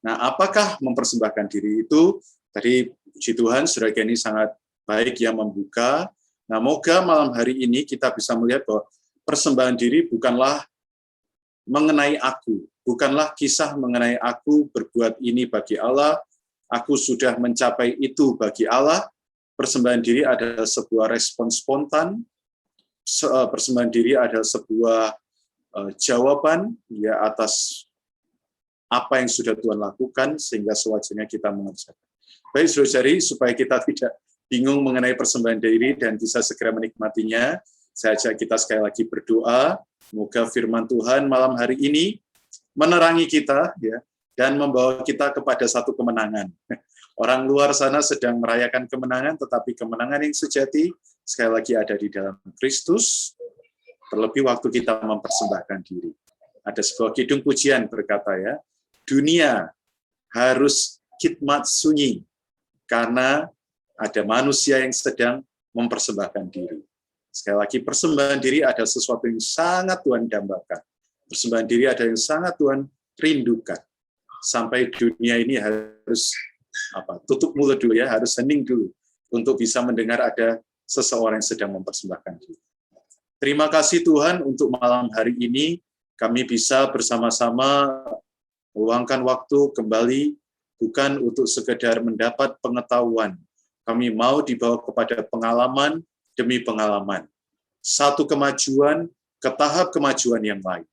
Nah, apakah mempersembahkan diri itu? Tadi puji Tuhan, Saudara Kenny sangat baik yang membuka. Nah, moga malam hari ini kita bisa melihat bahwa persembahan diri bukanlah mengenai aku, bukanlah kisah mengenai aku berbuat ini bagi Allah, aku sudah mencapai itu bagi Allah. Persembahan diri adalah sebuah respon spontan, persembahan diri adalah sebuah jawaban ya atas apa yang sudah Tuhan lakukan, sehingga sewajarnya kita mengerjakan. Baik, saudara-saudari, supaya kita tidak bingung mengenai persembahan diri dan bisa segera menikmatinya, saya ajak kita sekali lagi berdoa. Semoga firman Tuhan malam hari ini menerangi kita ya, dan membawa kita kepada satu kemenangan. Orang luar sana sedang merayakan kemenangan, tetapi kemenangan yang sejati sekali lagi ada di dalam Kristus, terlebih waktu kita mempersembahkan diri. Ada sebuah kidung pujian berkata ya, dunia harus khidmat sunyi karena ada manusia yang sedang mempersembahkan diri. Sekali lagi, persembahan diri adalah sesuatu yang sangat Tuhan dambakan. Persembahan diri adalah yang sangat Tuhan rindukan. Sampai dunia ini harus tutup mulut dulu ya, harus hening dulu untuk bisa mendengar ada seseorang yang sedang mempersembahkan diri. Terima kasih Tuhan untuk malam hari ini kami bisa bersama-sama meluangkan waktu kembali bukan untuk sekedar mendapat pengetahuan. Kami mau dibawa kepada pengalaman demi pengalaman. Satu kemajuan ke tahap kemajuan yang lain.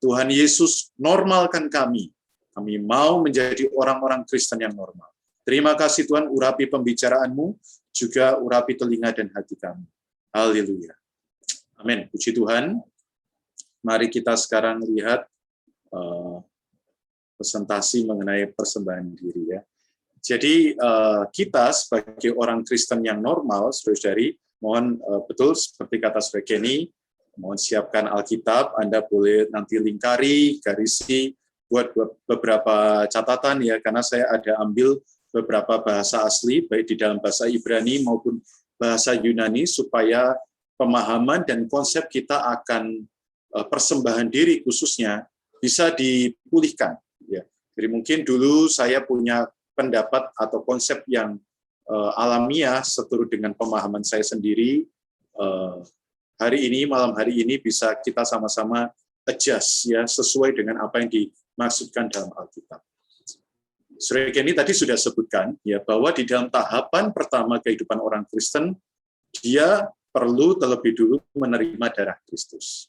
Tuhan Yesus normalkan kami. Kami mau menjadi orang-orang Kristen yang normal. Terima kasih Tuhan, urapi pembicaraan-Mu, juga urapi telinga dan hati kami. Haleluya. Amin. Puji Tuhan. Mari kita sekarang lihat presentasi mengenai persembahan diri ya. Jadi kita sebagai orang Kristen yang normal, saudara-saudari, mohon betul seperti kata Saudara Kenny, mohon siapkan Alkitab, Anda boleh nanti lingkari, garisi, buat beberapa catatan ya, karena saya ada ambil beberapa bahasa asli, baik di dalam bahasa Ibrani maupun bahasa Yunani, supaya pemahaman dan konsep kita akan persembahan diri khususnya bisa dipulihkan. Ya. Jadi mungkin dulu saya punya pendapat atau konsep yang alamiah seturut dengan pemahaman saya sendiri. Hari ini, malam hari ini bisa kita sama-sama adjust ya, sesuai dengan apa yang dimaksudkan dalam Alkitab. Saudara Kenny tadi sudah sebutkan ya, bahwa di dalam tahapan pertama kehidupan orang Kristen, dia perlu terlebih dulu menerima darah Kristus.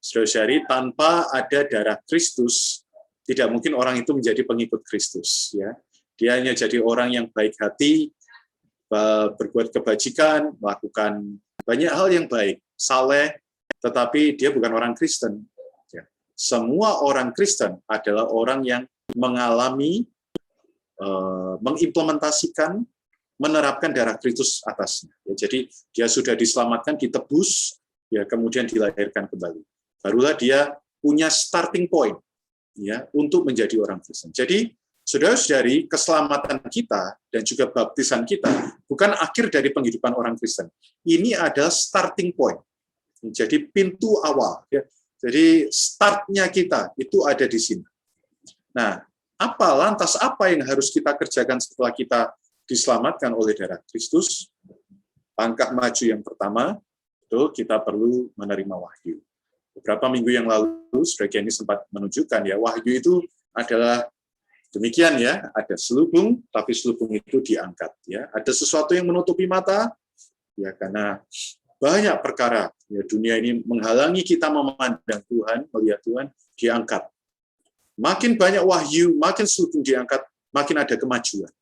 Saudara-saudari, tanpa ada darah Kristus, tidak mungkin orang itu menjadi pengikut Kristus ya. Dia hanya jadi orang yang baik hati, berbuat kebajikan, melakukan banyak hal yang baik, saleh, tetapi dia bukan orang Kristen. Semua orang Kristen adalah orang yang mengalami, mengimplementasikan, menerapkan darah Kristus atasnya. Jadi dia sudah diselamatkan, ditebus, ya kemudian dilahirkan kembali. Barulah dia punya starting point ya untuk menjadi orang Kristen. Jadi saudara-saudari, keselamatan kita dan juga baptisan kita bukan akhir dari penghidupan orang Kristen. Ini adalah starting point. Jadi pintu awal. Ya. Jadi startnya kita itu ada di sini. Nah, lantas apa yang harus kita kerjakan setelah kita diselamatkan oleh darah Kristus? Langkah maju yang pertama, itu kita perlu menerima wahyu. Beberapa minggu yang lalu, Saudara Kenny sempat menunjukkan ya, wahyu itu adalah demikian ya, ada selubung, tapi selubung itu diangkat. Ya, ada sesuatu yang menutupi mata, ya karena banyak perkara. Ya, dunia ini menghalangi kita memandang Tuhan, melihat Tuhan, diangkat. Makin banyak wahyu, makin selubung diangkat, makin ada kemajuan.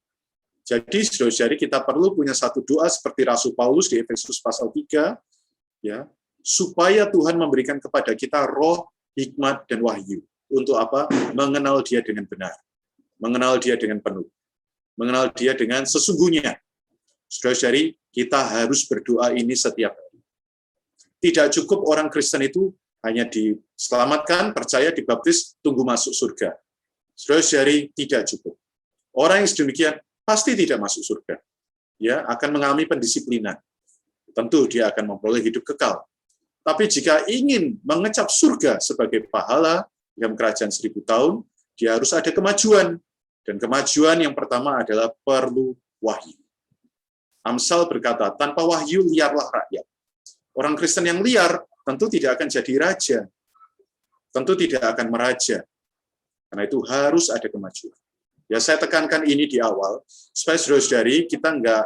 Jadi, saudara-saudari, kita perlu punya satu doa seperti Rasul Paulus di Efesus pasal 3, ya, supaya Tuhan memberikan kepada kita roh, hikmat, dan wahyu. Untuk apa? Mengenal Dia dengan benar. Mengenal Dia dengan penuh, mengenal Dia dengan sesungguhnya. Saudara-saudari, kita harus berdoa ini setiap hari. Tidak cukup orang Kristen itu hanya diselamatkan, percaya, dibaptis, tunggu masuk surga. Saudara-saudari, tidak cukup. Orang yang sedemikian pasti tidak masuk surga. Ya, akan mengalami pendisiplinan. Tentu dia akan memperoleh hidup kekal. Tapi jika ingin mengecap surga sebagai pahala dalam kerajaan 1000 tahun, dia harus ada kemajuan. Dan kemajuan yang pertama adalah perlu wahyu. Amsal berkata, tanpa wahyu liarlah rakyat. Orang Kristen yang liar tentu tidak akan jadi raja. Tentu tidak akan meraja. Karena itu harus ada kemajuan. Ya, saya tekankan ini di awal supaya saudara-saudari kita nggak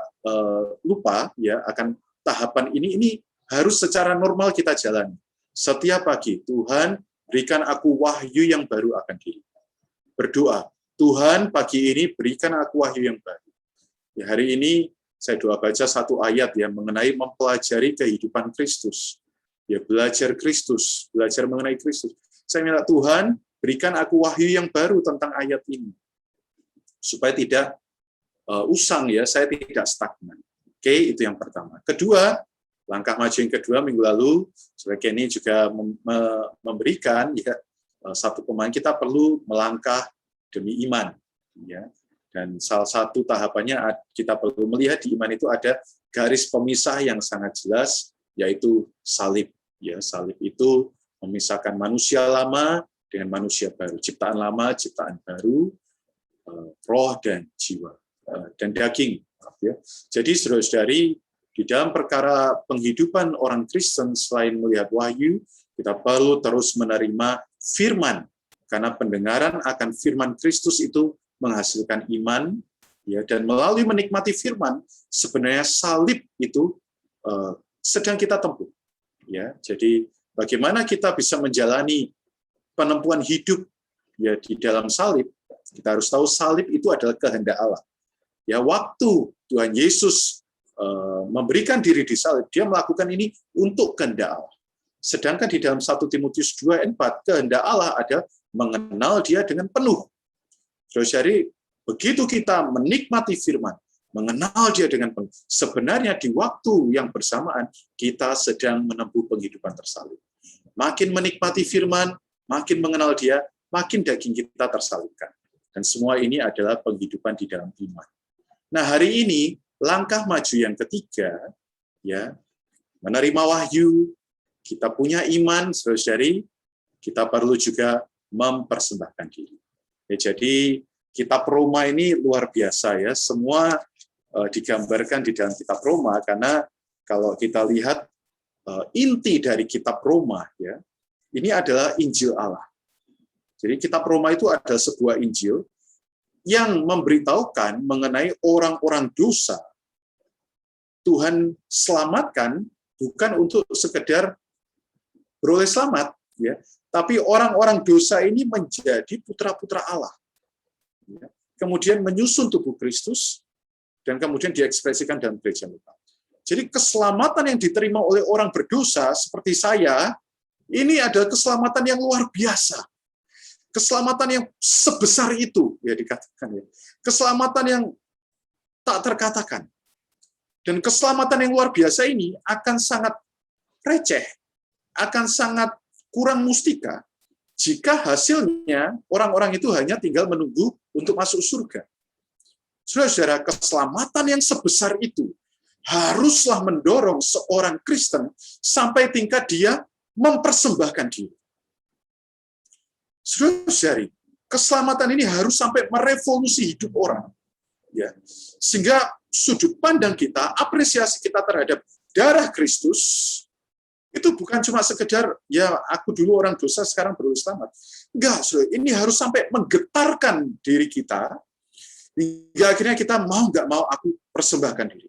lupa ya akan tahapan ini harus secara normal kita jalani. Setiap pagi, Tuhan berikan aku wahyu yang baru akan diri. Berdoa, Tuhan pagi ini berikan aku wahyu yang baru. Ya, hari ini saya doa baca satu ayat yang mengenai mempelajari kehidupan Kristus. Ya, belajar Kristus, belajar mengenai Kristus. Saya minta Tuhan berikan aku wahyu yang baru tentang ayat ini. Supaya tidak usang ya, saya tidak stagnan. Oke, itu yang pertama. Kedua, langkah maju yang kedua minggu lalu, sebagai ini juga memberikan ya satu pemain kita perlu melangkah demi iman, ya. Dan salah satu tahapannya kita perlu melihat di iman itu ada garis pemisah yang sangat jelas, yaitu salib. Ya, salib itu memisahkan manusia lama dengan manusia baru, ciptaan lama, ciptaan baru. Roh dan jiwa dan daging. Ya. Jadi saudara-saudari di dalam perkara penghidupan orang Kristen selain melihat wahyu, kita perlu terus menerima firman karena pendengaran akan firman Kristus itu menghasilkan iman. Ya, dan melalui menikmati firman sebenarnya salib itu sedang kita tempuh. Ya, jadi bagaimana kita bisa menjalani penempuhan hidup ya di dalam salib. Kita harus tahu salib itu adalah kehendak Allah. Ya, waktu Tuhan Yesus memberikan diri di salib, dia melakukan ini untuk kehendak Allah. Sedangkan di dalam 1 Timotius 2 ayat 4, kehendak Allah ada mengenal dia dengan penuh. Jadi, begitu kita menikmati firman, mengenal dia dengan penuh, sebenarnya di waktu yang bersamaan, kita sedang menempuh penghidupan tersalib. Makin menikmati firman, makin mengenal dia, makin daging kita tersalibkan. Dan semua ini adalah penghidupan di dalam iman. Nah, hari ini langkah maju yang ketiga, ya, menerima wahyu, kita punya iman, saudara-saudari, kita perlu juga mempersembahkan diri. Ya, jadi kitab Roma ini luar biasa ya, semua digambarkan di dalam kitab Roma karena kalau kita lihat inti dari kitab Roma ya, ini adalah Injil Allah. Jadi kitab Roma itu adalah sebuah Injil yang memberitahukan mengenai orang-orang dosa. Tuhan selamatkan bukan untuk sekedar beroleh selamat, ya, tapi orang-orang dosa ini menjadi putra-putra Allah. Ya. Kemudian menyusun tubuh Kristus dan kemudian diekspresikan dalam gereja lokal. Jadi keselamatan yang diterima oleh orang berdosa seperti saya, ini adalah keselamatan yang luar biasa. Keselamatan yang sebesar itu, ya dikatakan ya. Keselamatan yang tak terkatakan. Dan keselamatan yang luar biasa ini akan sangat receh, akan sangat kurang mustika jika hasilnya orang-orang itu hanya tinggal menunggu untuk masuk surga. Saudara-saudara, keselamatan yang sebesar itu haruslah mendorong seorang Kristen sampai tingkat dia mempersembahkan diri. Saudara-saudari, keselamatan ini harus sampai merevolusi hidup orang. Ya. Sehingga sudut pandang kita, apresiasi kita terhadap darah Kristus, itu bukan cuma sekedar, ya aku dulu orang dosa, sekarang beroleh selamat. Enggak, saudara, ini harus sampai menggetarkan diri kita, hingga akhirnya kita mau nggak mau aku persembahkan diri.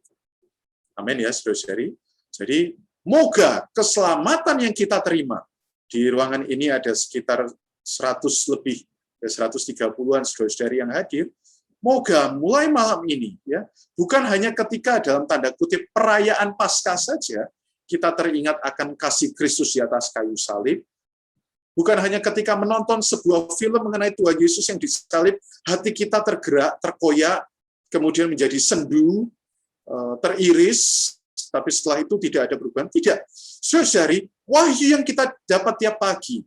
Amin ya, saudara-saudari. Jadi, moga keselamatan yang kita terima, di ruangan ini ada sekitar 100 lebih, 130-an saudara-saudari yang hadir, moga mulai malam ini, ya, bukan hanya ketika dalam tanda kutip perayaan Paskah saja, kita teringat akan kasih Kristus di atas kayu salib, bukan hanya ketika menonton sebuah film mengenai Tuhan Yesus yang disalib, hati kita tergerak, terkoyak, kemudian menjadi sendu, teriris, tapi setelah itu tidak ada perubahan. Tidak. Saudari, wahyu yang kita dapat tiap pagi,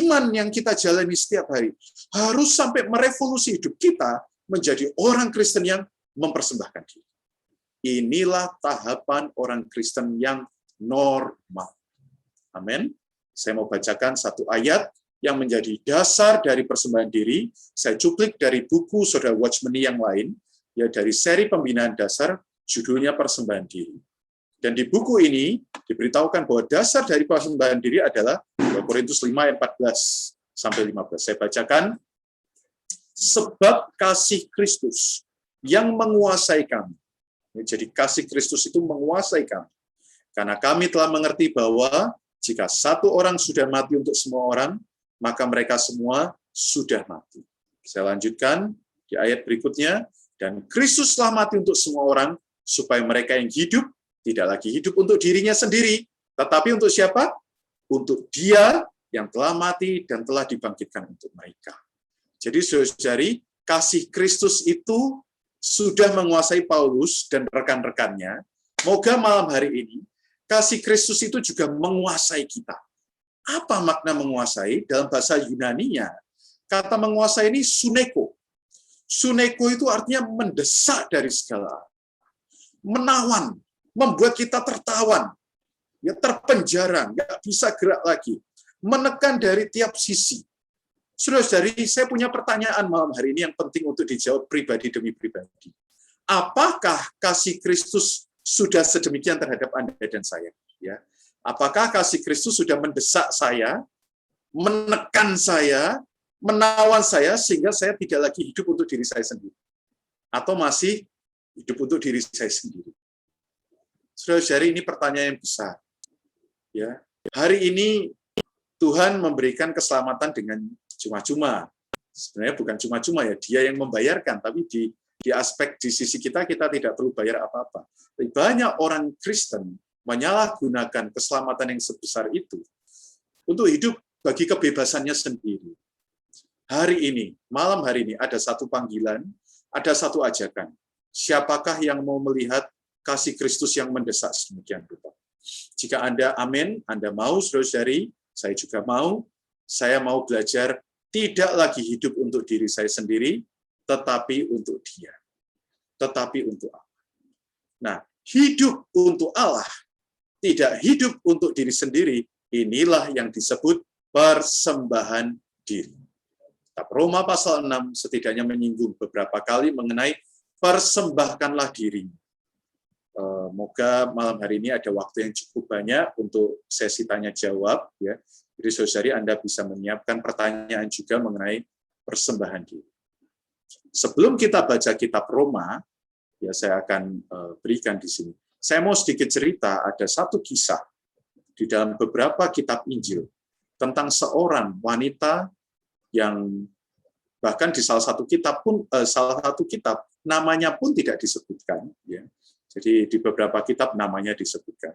iman yang kita jalani setiap hari, harus sampai merevolusi hidup kita menjadi orang Kristen yang mempersembahkan diri. Inilah tahapan orang Kristen yang normal. Amin. Saya mau bacakan satu ayat yang menjadi dasar dari persembahan diri, saya cuplik dari buku Saudara Watchmeni yang lain, ya dari seri pembinaan dasar, judulnya Persembahan Diri. Dan di buku ini diberitahukan bahwa dasar dari persembahan diri adalah 2 Korintus 5 ayat 14 sampai 15. Saya bacakan, sebab kasih Kristus yang menguasai kami. Jadi kasih Kristus itu menguasai kami. Karena kami telah mengerti bahwa jika satu orang sudah mati untuk semua orang, maka mereka semua sudah mati. Saya lanjutkan di ayat berikutnya, dan Kristus telah mati untuk semua orang, supaya mereka yang hidup tidak lagi hidup untuk dirinya sendiri, tetapi untuk siapa? Untuk Dia yang telah mati dan telah dibangkitkan untuk mereka. Jadi saudari, kasih Kristus itu sudah menguasai Paulus dan rekan-rekannya. Moga malam hari ini, kasih Kristus itu juga menguasai kita. Apa makna menguasai? Dalam bahasa Yunaninya, kata menguasai ini suneko. Suneko itu artinya mendesak dari segala, menawan, membuat kita tertawan, ya terpenjara, nggak bisa gerak lagi, menekan dari tiap sisi. Saudara-saudari, saya punya pertanyaan malam hari ini yang penting untuk dijawab pribadi demi pribadi. Apakah kasih Kristus sudah sedemikian terhadap Anda dan saya? Ya, apakah kasih Kristus sudah mendesak saya, menekan saya, menawan saya, sehingga saya tidak lagi hidup untuk diri saya sendiri? Atau masih hidup untuk diri saya sendiri? Saudara-saudari, ini pertanyaan yang besar. Ya, hari ini Tuhan memberikan keselamatan dengan cuma-cuma. Sebenarnya bukan cuma-cuma ya, Dia yang membayarkan, tapi di aspek di sisi kita tidak perlu bayar apa-apa. Tapi banyak orang Kristen menyalahgunakan keselamatan yang sebesar itu untuk hidup bagi kebebasannya sendiri. Hari ini, malam hari ini, ada satu panggilan, ada satu ajakan. Siapakah yang mau melihat kasih Kristus yang mendesak sedemikian rupa? Jika Anda amin, Anda mau, saudara-saudari, saya juga mau, saya mau belajar tidak lagi hidup untuk diri saya sendiri, tetapi untuk Dia. Tetapi untuk Allah. Nah, hidup untuk Allah, tidak hidup untuk diri sendiri, inilah yang disebut persembahan diri. Roma pasal 6 setidaknya menyinggung beberapa kali mengenai persembahkanlah diri. Moga malam hari ini ada waktu yang cukup banyak untuk sesi tanya jawab, ya. Jadi saudari Anda bisa menyiapkan pertanyaan juga mengenai persembahan diri. Sebelum kita baca kitab Roma, ya saya akan berikan di sini. Saya mau sedikit cerita, ada satu kisah di dalam beberapa kitab Injil tentang seorang wanita yang bahkan di salah satu kitab namanya pun tidak disebutkan, ya. Jadi di beberapa kitab namanya disebutkan.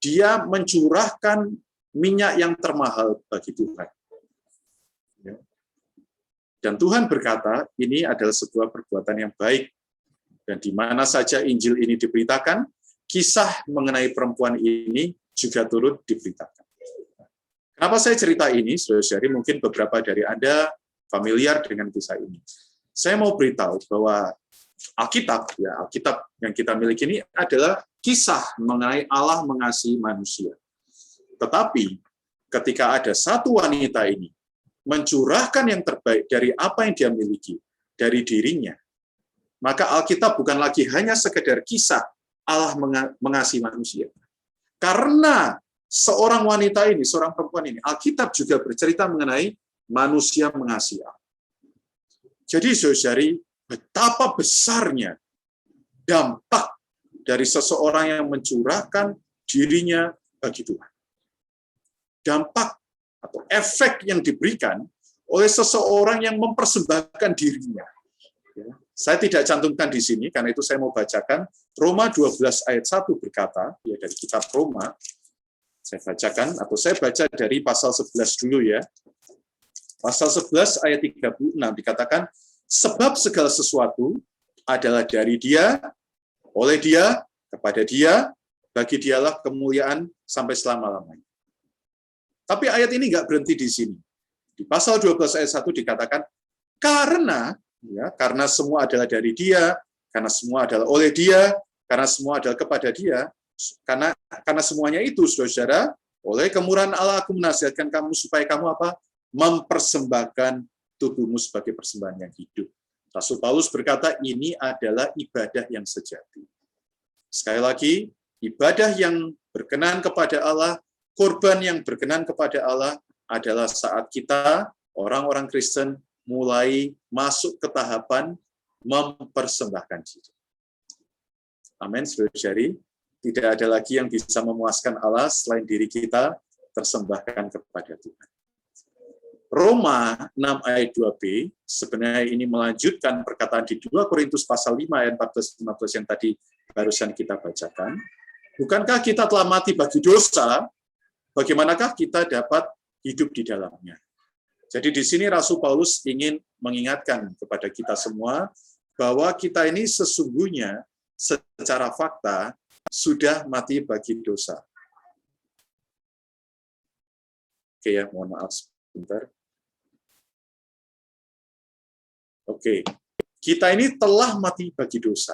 Dia mencurahkan minyak yang termahal bagi Tuhan. Ya. Dan Tuhan berkata, ini adalah sebuah perbuatan yang baik. Dan di mana saja Injil ini diberitakan, kisah mengenai perempuan ini juga turut diberitakan. Kenapa saya cerita ini, saudara-saudari? Mungkin beberapa dari Anda familiar dengan kisah ini. Saya mau beritahu bahwa Alkitab yang kita miliki ini adalah kisah mengenai Allah mengasihi manusia. Tetapi ketika ada satu wanita ini mencurahkan yang terbaik dari apa yang dia miliki, dari dirinya, maka Alkitab bukan lagi hanya sekedar kisah Allah mengasihi manusia. Karena seorang wanita ini, seorang perempuan ini, Alkitab juga bercerita mengenai manusia mengasihi Allah. Jadi saudari, betapa besarnya dampak dari seseorang yang mencurahkan dirinya bagi Tuhan. Dampak atau efek yang diberikan oleh seseorang yang mempersembahkan dirinya. Saya tidak cantumkan di sini, karena itu saya mau bacakan. Roma 12 ayat 1 berkata, ya dari kitab Roma, saya bacakan, atau saya baca dari pasal 11 dulu ya. Pasal 11 ayat 36 dikatakan, sebab segala sesuatu adalah dari Dia, oleh Dia, kepada Dia, bagi Dialah kemuliaan sampai selama-lamanya. Tapi ayat ini nggak berhenti di sini. Di pasal 12 ayat 1 dikatakan, karena semua adalah dari Dia, karena semua adalah oleh Dia, karena semua adalah kepada Dia, karena semuanya itu, saudara-saudara, oleh kemurahan Allah aku menasihatkan kamu supaya kamu apa? mempersembahkan tubuhmu sebagai persembahan yang hidup. Rasul Paulus berkata, ini adalah ibadah yang sejati. Sekali lagi, ibadah yang berkenan kepada Allah, korban yang berkenan kepada Allah adalah saat kita, orang-orang Kristen, mulai masuk ke tahapan mempersembahkan diri. Amin, saudara-saudari. Tidak ada lagi yang bisa memuaskan Allah selain diri kita tersembahkan kepada Tuhan. Roma 6 ayat 2b, sebenarnya ini melanjutkan perkataan di 2 Korintus pasal 5 ayat 14-15 yang tadi barusan kita bacakan. Bukankah kita telah mati bagi dosa, bagaimanakah kita dapat hidup di dalamnya? Jadi di sini Rasul Paulus ingin mengingatkan kepada kita semua bahwa kita ini sesungguhnya secara fakta sudah mati bagi dosa. Oke ya, mohon maaf sebentar. Oke, kita ini telah mati bagi dosa.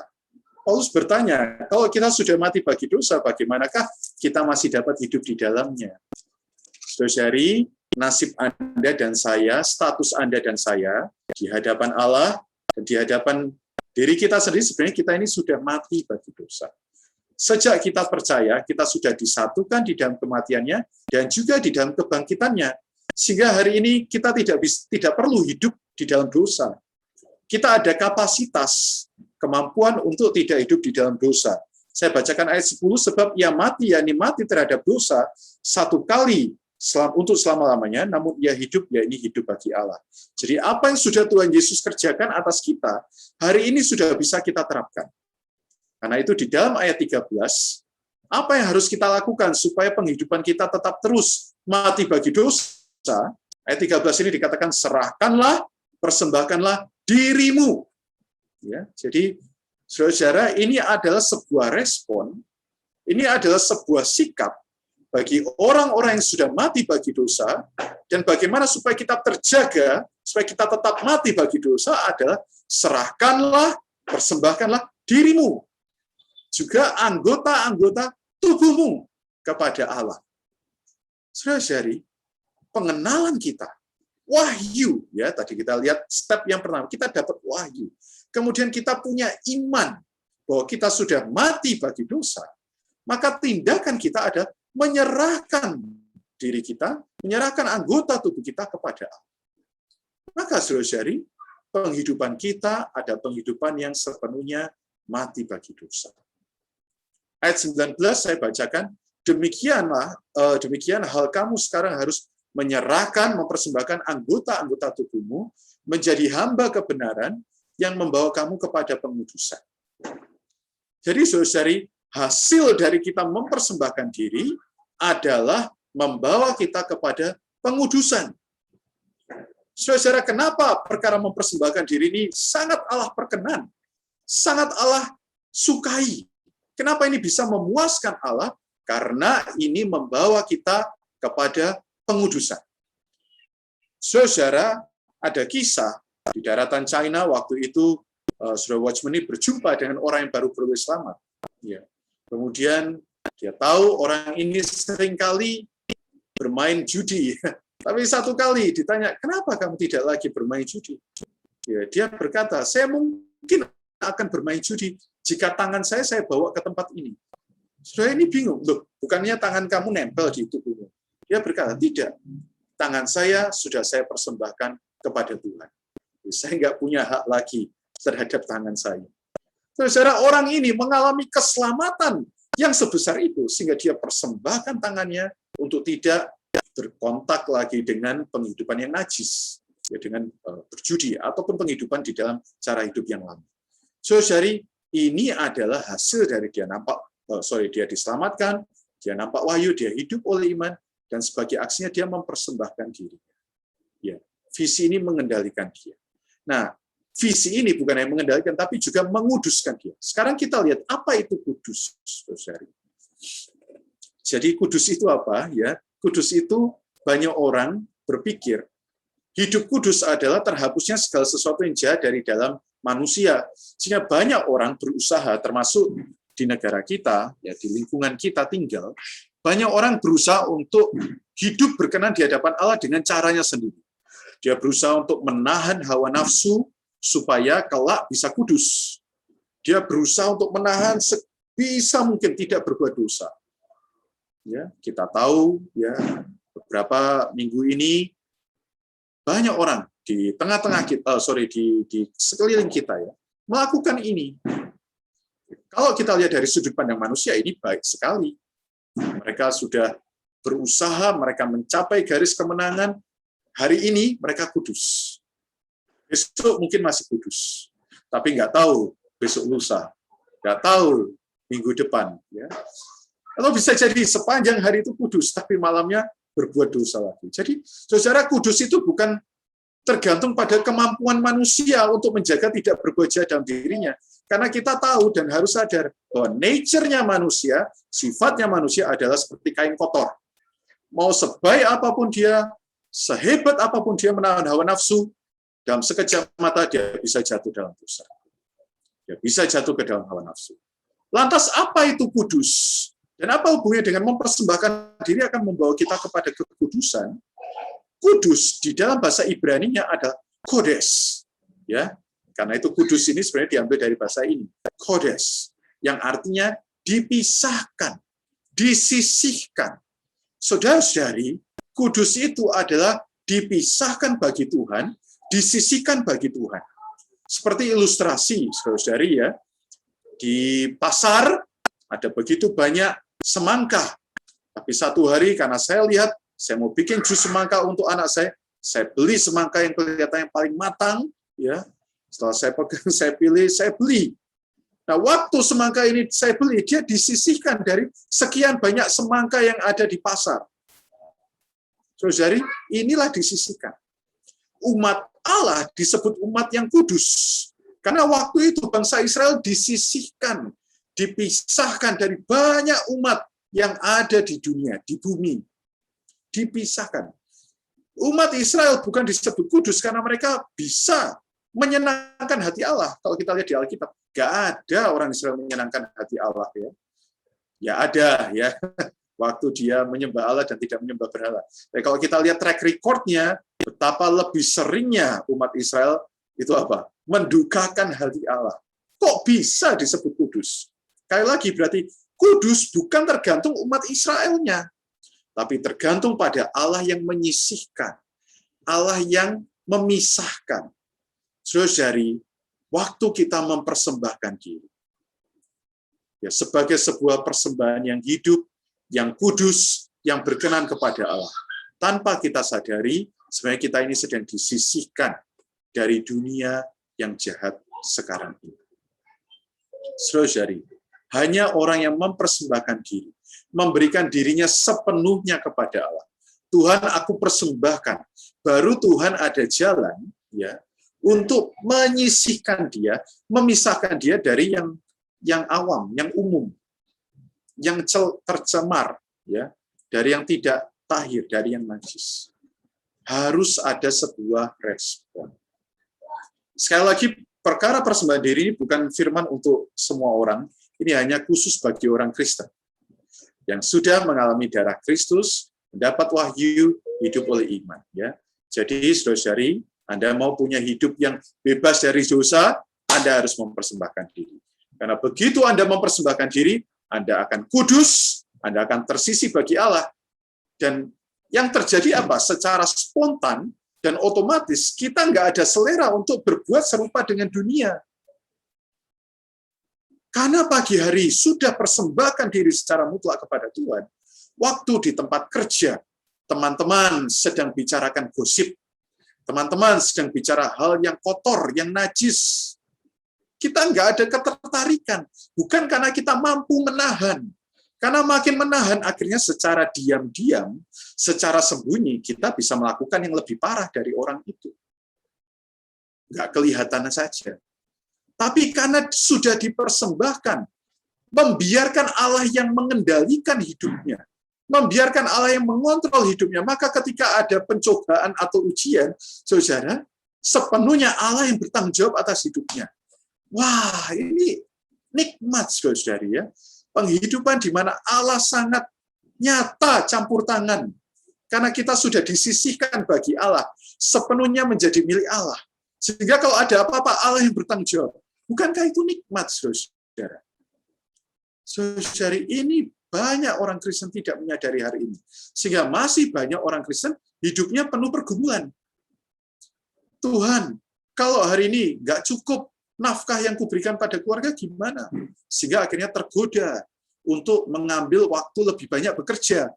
Paulus bertanya, kalau kita sudah mati bagi dosa, bagaimanakah kita masih dapat hidup di dalamnya? Saudari, nasib Anda dan saya, status Anda dan saya, di hadapan Allah, dan di hadapan diri kita sendiri, sebenarnya kita ini sudah mati bagi dosa. Sejak kita percaya, kita sudah disatukan di dalam kematiannya, dan juga di dalam kebangkitannya. Sehingga hari ini kita tidak perlu hidup di dalam dosa. Kita ada kapasitas, kemampuan untuk tidak hidup di dalam dosa. Saya bacakan ayat 10, sebab ia mati, yakni mati terhadap dosa, satu kali untuk selama-lamanya, namun ia hidup, yakni hidup bagi Allah. Jadi apa yang sudah Tuhan Yesus kerjakan atas kita, hari ini sudah bisa kita terapkan. Karena itu di dalam ayat 13, apa yang harus kita lakukan supaya penghidupan kita tetap terus mati bagi dosa? Ayat 13 ini dikatakan, serahkanlah, persembahkanlah dirimu. Ya, jadi saudara-saudara, ini adalah sebuah respon, ini adalah sebuah sikap bagi orang-orang yang sudah mati bagi dosa, dan bagaimana supaya kita terjaga, supaya kita tetap mati bagi dosa adalah serahkanlah, persembahkanlah dirimu, juga anggota-anggota tubuhmu kepada Allah. Saudara-saudari, pengenalan kita, wahyu, ya tadi kita lihat step yang pertama, kita dapat wahyu. Kemudian kita punya iman bahwa kita sudah mati bagi dosa, maka tindakan kita ada menyerahkan diri kita, menyerahkan anggota tubuh kita kepada Allah. Maka saudara-saudari, penghidupan kita ada penghidupan yang sepenuhnya mati bagi dosa. Ayat 19 saya bacakan, demikian hal kamu sekarang harus menyerahkan, mempersembahkan anggota-anggota tubuhmu menjadi hamba kebenaran yang membawa kamu kepada pengudusan. Jadi saudara-saudari, hasil dari kita mempersembahkan diri adalah membawa kita kepada pengudusan. Saudara-saudara, kenapa perkara mempersembahkan diri ini sangat Allah perkenan, sangat Allah sukai? Kenapa ini bisa memuaskan Allah? Karena ini membawa kita kepada pengudusan. Saudara, ada kisah di daratan China waktu itu, Saudara Watchman ini berjumpa dengan orang yang baru beroleh selamat. Ya. Kemudian dia tahu orang ini seringkali bermain judi. Tapi satu kali ditanya, kenapa kamu tidak lagi bermain judi? Ya, dia berkata, saya mungkin akan bermain judi jika tangan saya bawa ke tempat ini. Saudara ini bingung, loh, bukannya tangan kamu nempel di tubuhmu? Dia berkata, tidak. Tangan saya sudah saya persembahkan kepada Tuhan. Saya nggak punya hak lagi terhadap tangan saya. Saudara, orang ini mengalami keselamatan yang sebesar itu, sehingga dia persembahkan tangannya untuk tidak berkontak lagi dengan penghidupan yang najis, ya, dengan berjudi, ataupun penghidupan di dalam cara hidup yang lama. Saudari, ini adalah hasil dari dia dia diselamatkan, dia nampak wahyu, dia hidup oleh iman, dan sebagai aksinya dia mempersembahkan diri. Ya, visi ini mengendalikan dia. Nah, visi ini bukan hanya mengendalikan, tapi juga menguduskan dia. Sekarang kita lihat apa itu kudus, saudari. Jadi kudus itu apa? Ya, kudus itu banyak orang berpikir hidup kudus adalah terhapusnya segala sesuatu yang jahat dari dalam manusia. Sehingga banyak orang berusaha, termasuk di negara kita, ya di lingkungan kita tinggal, banyak orang berusaha untuk hidup berkenan di hadapan Allah dengan caranya sendiri. Dia berusaha untuk menahan hawa nafsu supaya kelak bisa kudus. Dia berusaha untuk menahan sebisa mungkin tidak berbuat dosa. Ya, kita tahu ya, beberapa minggu ini banyak orang di tengah-tengah kita, di sekeliling kita ya, melakukan ini. Kalau kita lihat dari sudut pandang manusia, ini baik sekali. Mereka sudah berusaha, mereka mencapai garis kemenangan. Hari ini mereka kudus. Besok mungkin masih kudus, tapi nggak tahu besok lusa, nggak tahu minggu depan. Ya. Atau bisa jadi sepanjang hari itu kudus, tapi malamnya berbuat dosa lagi. Jadi, saudara, kudus itu bukan tergantung pada kemampuan manusia untuk menjaga tidak berbuat jahat dalam dirinya. Karena kita tahu dan harus sadar bahwa nature-nya manusia, sifatnya manusia adalah seperti kain kotor. Mau sebaik apapun dia, sehebat apapun dia menahan hawa nafsu, dalam sekejap mata dia bisa jatuh dalam dosa. Dia bisa jatuh ke dalam hawa nafsu. Lantas apa itu kudus? Dan apa hubungannya dengan mempersembahkan diri akan membawa kita kepada kekudusan? Kudus di dalam bahasa Ibrani-nya ada kodes. Ya, karena itu kudus ini sebenarnya diambil dari bahasa ini, kodes, yang artinya dipisahkan, disisihkan. Saudara-saudari, kudus itu adalah dipisahkan bagi Tuhan, disisihkan bagi Tuhan. Seperti ilustrasi, saudara-saudari ya, di pasar ada begitu banyak semangka. Tapi satu hari karena saya lihat, saya mau bikin jus semangka untuk anak saya beli semangka yang kelihatan yang paling matang, ya. Setelah saya pegang, saya pilih, saya beli. Nah, waktu semangka ini saya beli, dia disisihkan dari sekian banyak semangka yang ada di pasar. Saudari, inilah disisihkan. Umat Allah disebut umat yang kudus. Karena waktu itu bangsa Israel disisihkan, dipisahkan dari banyak umat yang ada di dunia, di bumi. Dipisahkan. Umat Israel bukan disebut kudus karena mereka bisa menyenangkan hati Allah. Kalau kita lihat di Alkitab, nggak ada orang Israel menyenangkan hati Allah. Ya ada, ya. Waktu dia menyembah Allah dan tidak menyembah berhala. Tapi kalau kita lihat track record-nya, betapa lebih seringnya umat Israel itu apa? Mendukakan hati Allah. Kok bisa disebut kudus? Sekali lagi berarti kudus bukan tergantung umat Israelnya, tapi tergantung pada Allah yang menyisihkan, Allah yang memisahkan. Saudari, waktu kita mempersembahkan diri, ya sebagai sebuah persembahan yang hidup, yang kudus, yang berkenan kepada Allah, tanpa kita sadari, sebenarnya kita ini sedang disisihkan dari dunia yang jahat sekarang ini. Saudari, hanya orang yang mempersembahkan diri, memberikan dirinya sepenuhnya kepada Allah. Tuhan, aku persembahkan. Baru Tuhan ada jalan, ya, untuk menyisihkan dia, memisahkan dia dari yang awam, yang umum, yang tercemar, ya, dari yang tidak tahir, dari yang najis. Harus ada sebuah respon. Sekali lagi, perkara persembahan diri ini bukan firman untuk semua orang. Ini hanya khusus bagi orang Kristen yang sudah mengalami darah Kristus, mendapat wahyu, hidup oleh iman. Ya, jadi saudara-saudari, Anda mau punya hidup yang bebas dari dosa, Anda harus mempersembahkan diri. Karena begitu Anda mempersembahkan diri, Anda akan kudus, Anda akan tersisih bagi Allah. Dan yang terjadi apa? Secara spontan dan otomatis kita nggak ada selera untuk berbuat serupa dengan dunia. Karena pagi hari sudah persembahkan diri secara mutlak kepada Tuhan, waktu di tempat kerja, teman-teman sedang bicarakan gosip, teman-teman sedang bicara hal yang kotor, yang najis, kita nggak ada ketertarikan. Bukan karena kita mampu menahan. Karena makin menahan, akhirnya secara diam-diam, secara sembunyi, kita bisa melakukan yang lebih parah dari orang itu. Nggak kelihatan saja. Tapi karena sudah dipersembahkan, membiarkan Allah yang mengendalikan hidupnya, membiarkan Allah yang mengontrol hidupnya, maka ketika ada pencobaan atau ujian, saudara, sepenuhnya Allah yang bertanggung jawab atas hidupnya. Wah, ini nikmat, saudara-saudari ya. Penghidupan di mana Allah sangat nyata campur tangan. Karena kita sudah disisihkan bagi Allah, sepenuhnya menjadi milik Allah. Sehingga kalau ada apa-apa, Allah yang bertanggung jawab. Bukankah itu nikmat, saudara? Saudari, ini banyak orang Kristen tidak menyadari hari ini. Sehingga masih banyak orang Kristen hidupnya penuh pergumulan. Tuhan, kalau hari ini nggak cukup nafkah yang kuberikan pada keluarga, gimana? Sehingga akhirnya tergoda untuk mengambil waktu lebih banyak bekerja.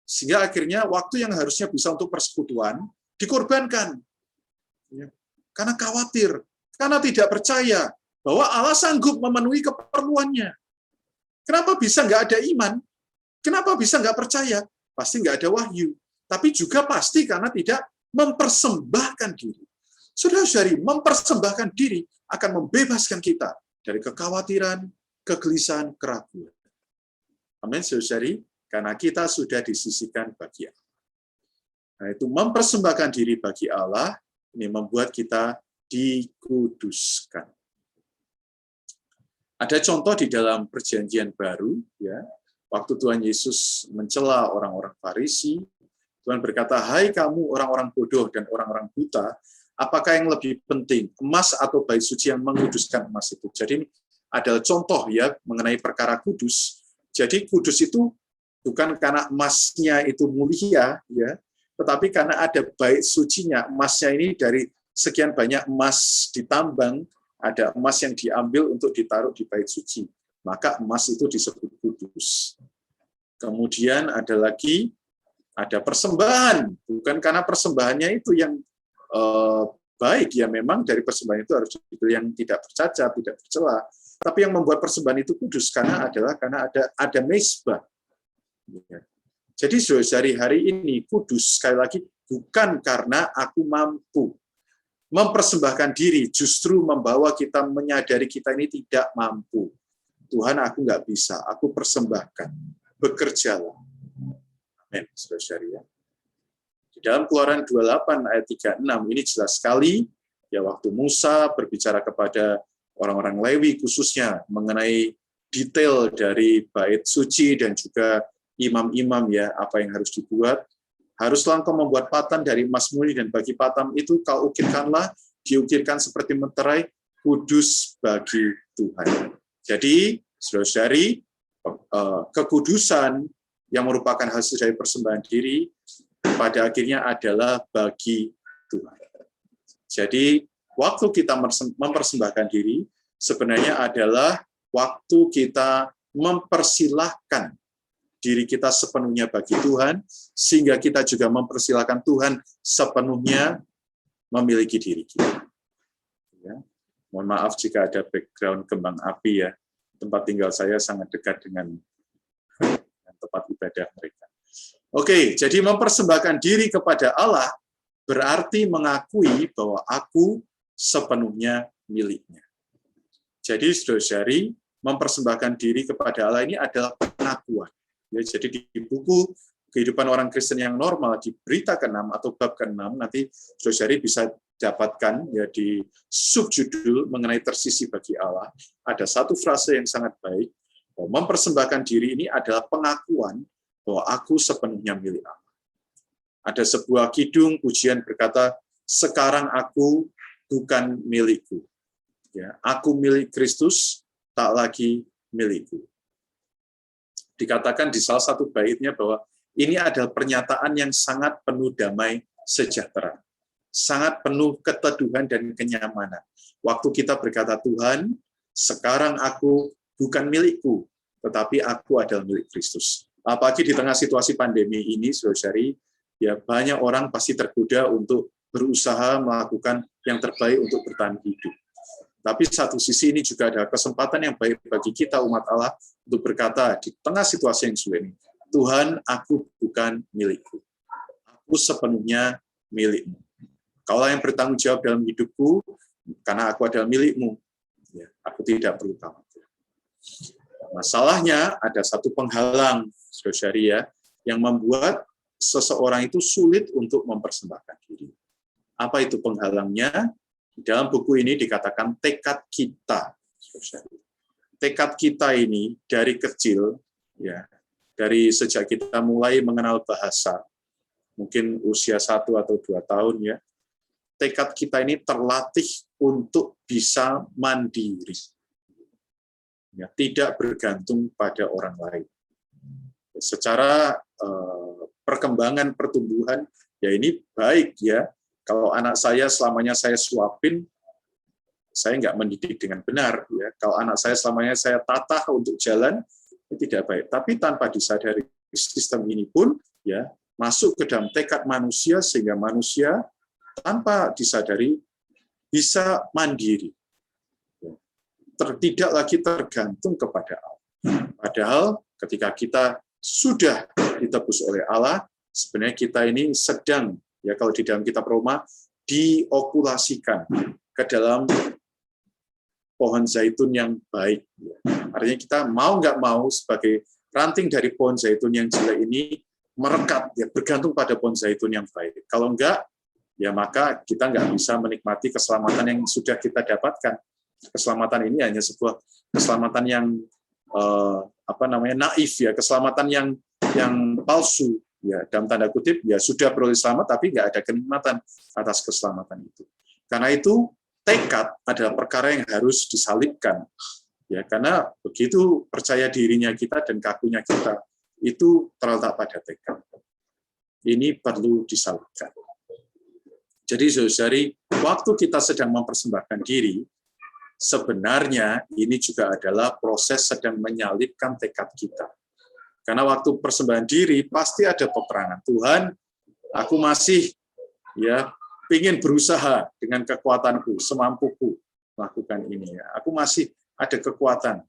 Sehingga akhirnya waktu yang harusnya bisa untuk persekutuan dikorbankan. Karena khawatir, karena tidak percaya bahwa Allah sanggup memenuhi keperluannya. Kenapa bisa nggak ada iman? Kenapa bisa nggak percaya? Pasti nggak ada wahyu. Tapi juga pasti karena tidak mempersembahkan diri. Saudara-saudari, mempersembahkan diri akan membebaskan kita dari kekhawatiran, kegelisahan, keraguan. Amin, saudara-saudari. Karena kita sudah disisihkan bagi Allah. Nah, itu mempersembahkan diri bagi Allah, ini membuat kita dikuduskan. Ada contoh di dalam Perjanjian Baru, ya, waktu Tuhan Yesus mencela orang-orang Farisi, Tuhan berkata, "Hai kamu orang-orang bodoh dan orang-orang buta, apakah yang lebih penting, emas atau bait suci yang menguduskan emas itu?" Jadi ini adalah contoh ya mengenai perkara kudus. Jadi kudus itu bukan karena emasnya itu mulia, ya, tetapi karena ada bait sucinya. Emasnya ini dari sekian banyak emas ditambang, ada emas yang diambil untuk ditaruh di bait suci. Maka emas itu disebut kudus. Kemudian ada lagi, ada persembahan. Bukan karena persembahannya itu yang baik, ya memang dari persembahan itu harus dipilih yang tidak bercacat, tidak bercela. Tapi yang membuat persembahan itu kudus karena ada mezbah. Jadi saudari, hari ini kudus sekali lagi bukan karena aku mampu. Mempersembahkan diri justru membawa kita menyadari kita ini tidak mampu. Tuhan, aku nggak bisa, aku persembahkan. Bekerjalah. Amin, saudari. Di dalam Keluaran 28 ayat 36 ini jelas sekali ya, waktu Musa berbicara kepada orang-orang Lewi khususnya mengenai detail dari bait suci dan juga imam-imam ya, apa yang harus dibuat. Haruslah engkau membuat patan dari emas murni dan bagi patam itu kau ukirkanlah, diukirkan seperti meterai, kudus bagi Tuhan. Jadi, saudara-saudari, kekudusan yang merupakan hasil dari persembahan diri pada akhirnya adalah bagi Tuhan. Jadi, waktu kita mempersembahkan diri sebenarnya adalah waktu kita mempersilahkan diri kita sepenuhnya bagi Tuhan, sehingga kita juga mempersilahkan Tuhan sepenuhnya memiliki diri kita. Ya. Mohon maaf jika ada background kembang api ya. Tempat tinggal saya sangat dekat dengan tempat ibadah mereka. Oke, jadi mempersembahkan diri kepada Allah berarti mengakui bahwa aku sepenuhnya miliknya. Jadi saudara-saudari, mempersembahkan diri kepada Allah ini adalah pengakuan. Ya, jadi di buku Kehidupan Orang Kristen yang Normal, di berita ke-6 atau bab ke-6, nanti saudara-saudari bisa dapatkan ya di subjudul mengenai tersisih bagi Allah. Ada satu frase yang sangat baik, bahwa mempersembahkan diri ini adalah pengakuan bahwa aku sepenuhnya milik Allah. Ada sebuah kidung pujian berkata, sekarang aku bukan milikku. Ya, aku milik Kristus, tak lagi milikku. Dikatakan di salah satu baitnya bahwa ini adalah pernyataan yang sangat penuh damai sejahtera. Sangat penuh keteduhan dan kenyamanan. Waktu kita berkata, Tuhan, sekarang aku bukan milikku, tetapi aku adalah milik Kristus. Apalagi di tengah situasi pandemi ini, saudari, ya banyak orang pasti tergoda untuk berusaha melakukan yang terbaik untuk bertahan hidup. Tapi satu sisi ini juga ada kesempatan yang baik bagi kita umat Allah untuk berkata di tengah situasi yang sulit ini, Tuhan, aku bukan milikku. Aku sepenuhnya milikmu. Kaulah yang bertanggung jawab dalam hidupku, karena aku adalah milikmu. Ya, aku tidak perlu khawatir. Masalahnya ada satu penghalang, saudari ya, yang membuat seseorang itu sulit untuk mempersembahkan diri. Apa itu penghalangnya? Di dalam buku ini dikatakan tekad kita. Tekad kita ini dari kecil, ya, dari sejak kita mulai mengenal bahasa, mungkin usia 1 atau 2 tahun ya, tekad kita ini terlatih untuk bisa mandiri. Ya, tidak bergantung pada orang lain. Secara perkembangan pertumbuhan, ya ini baik ya. Kalau anak saya selamanya saya suapin, saya nggak mendidik dengan benar. Ya. Kalau anak saya selamanya saya tatah untuk jalan, itu tidak baik. Tapi tanpa disadari sistem ini pun ya masuk ke dalam tekad manusia sehingga manusia tanpa disadari bisa mandiri. Tidak lagi tergantung kepada Allah. Padahal ketika kita sudah ditebus oleh Allah, sebenarnya kita ini sedang, ya kalau di dalam kitab Roma, diokulasikan ke dalam pohon zaitun yang baik. Artinya kita mau nggak mau sebagai ranting dari pohon zaitun yang jelek ini merekat, ya bergantung pada pohon zaitun yang baik. Kalau enggak, ya maka kita nggak bisa menikmati keselamatan yang sudah kita dapatkan. Keselamatan ini hanya sebuah keselamatan yang naif ya, keselamatan yang palsu ya, dalam tanda kutip ya sudah beroleh selamat tapi nggak ada kenikmatan atas keselamatan itu. Karena itu tekad adalah perkara yang harus disalibkan ya, karena begitu percaya dirinya kita dan kakunya kita itu terletak pada tekad. Ini perlu disalibkan. Jadi saudari, waktu kita sedang mempersembahkan diri, sebenarnya ini juga adalah proses sedang menyalibkan tekad kita. Karena waktu persembahan diri pasti ada peperangan. Tuhan, aku masih ya ingin berusaha dengan kekuatanku, semampuku melakukan ini. Aku masih ada kekuatan.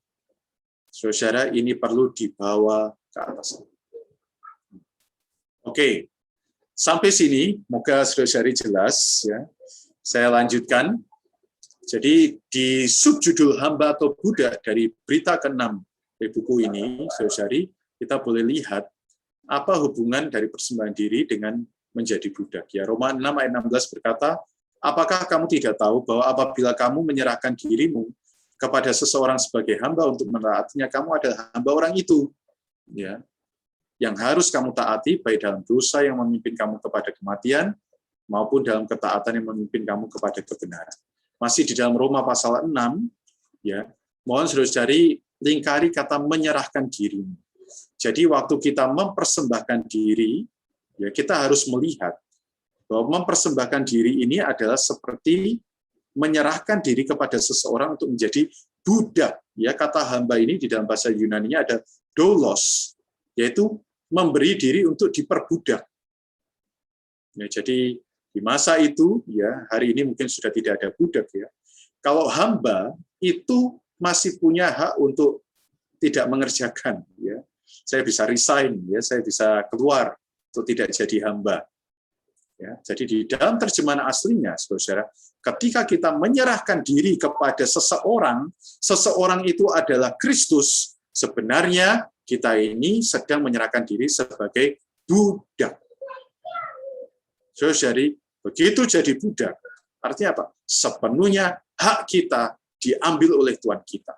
Saudara, ini perlu dibawa ke atas. Oke, sampai sini, moga saudari jelas. Ya. Saya lanjutkan. Jadi di subjudul hamba atau budak dari berita ke-6 dari buku ini, saudari, kita boleh lihat apa hubungan dari persembahan diri dengan menjadi budak. Ya, Roma 6 ayat 16 berkata, apakah kamu tidak tahu bahwa apabila kamu menyerahkan dirimu kepada seseorang sebagai hamba untuk menaatinya, kamu adalah hamba orang itu. Ya, yang harus kamu taati baik dalam dosa yang memimpin kamu kepada kematian maupun dalam ketaatan yang memimpin kamu kepada kebenaran. Masih di dalam Roma pasal 6, ya, mohon saudari lingkari kata menyerahkan diri. Jadi waktu kita mempersembahkan diri, ya kita harus melihat bahwa mempersembahkan diri ini adalah seperti menyerahkan diri kepada seseorang untuk menjadi budak. Ya, kata hamba ini di dalam bahasa Yunani-nya ada doulos, yaitu memberi diri untuk diperbudak. Ya, jadi di masa itu, ya hari ini mungkin sudah tidak ada budak ya. Kalau hamba itu masih punya hak untuk tidak mengerjakan, ya. Saya bisa resign, ya, saya bisa keluar untuk tidak jadi hamba. Ya, jadi di dalam terjemahan aslinya, saudara, ketika kita menyerahkan diri kepada seseorang, seseorang itu adalah Kristus. Sebenarnya kita ini sedang menyerahkan diri sebagai budak. Saudari, begitu jadi budak, artinya apa? Sepenuhnya hak kita diambil oleh Tuhan kita.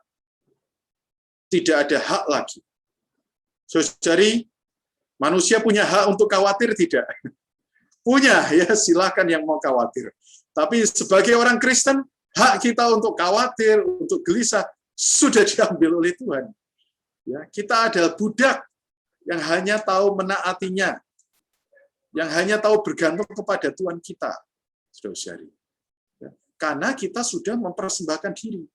Tidak ada hak lagi. Saudari, manusia punya hak untuk khawatir tidak? Punya, ya silakan yang mau khawatir. Tapi sebagai orang Kristen, hak kita untuk khawatir, untuk gelisah, sudah diambil oleh Tuhan. Ya, kita adalah budak yang hanya tahu menaatinya, yang hanya tahu bergantung kepada Tuhan kita, saudari. Ya, karena kita sudah mempersembahkan diri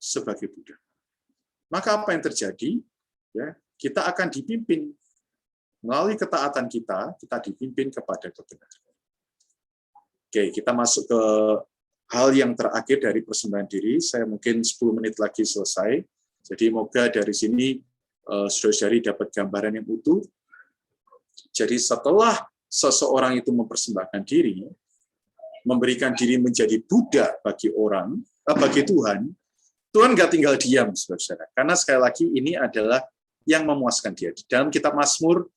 sebagai budak. Maka apa yang terjadi? Ya, kita akan dipimpin melalui ketaatan kita dipimpin kepada kebenaran. Oke, kita masuk ke hal yang terakhir dari persembahan diri. Saya mungkin 10 menit lagi selesai. Jadi moga dari sini saudari dapat gambaran yang utuh. Jadi setelah seseorang itu mempersembahkan diri, memberikan diri menjadi budak bagi orang, bagi Tuhan, Tuhan nggak tinggal diam, saudara. Karena sekali lagi ini adalah yang memuaskan dia. Di dalam kitab Mazmur,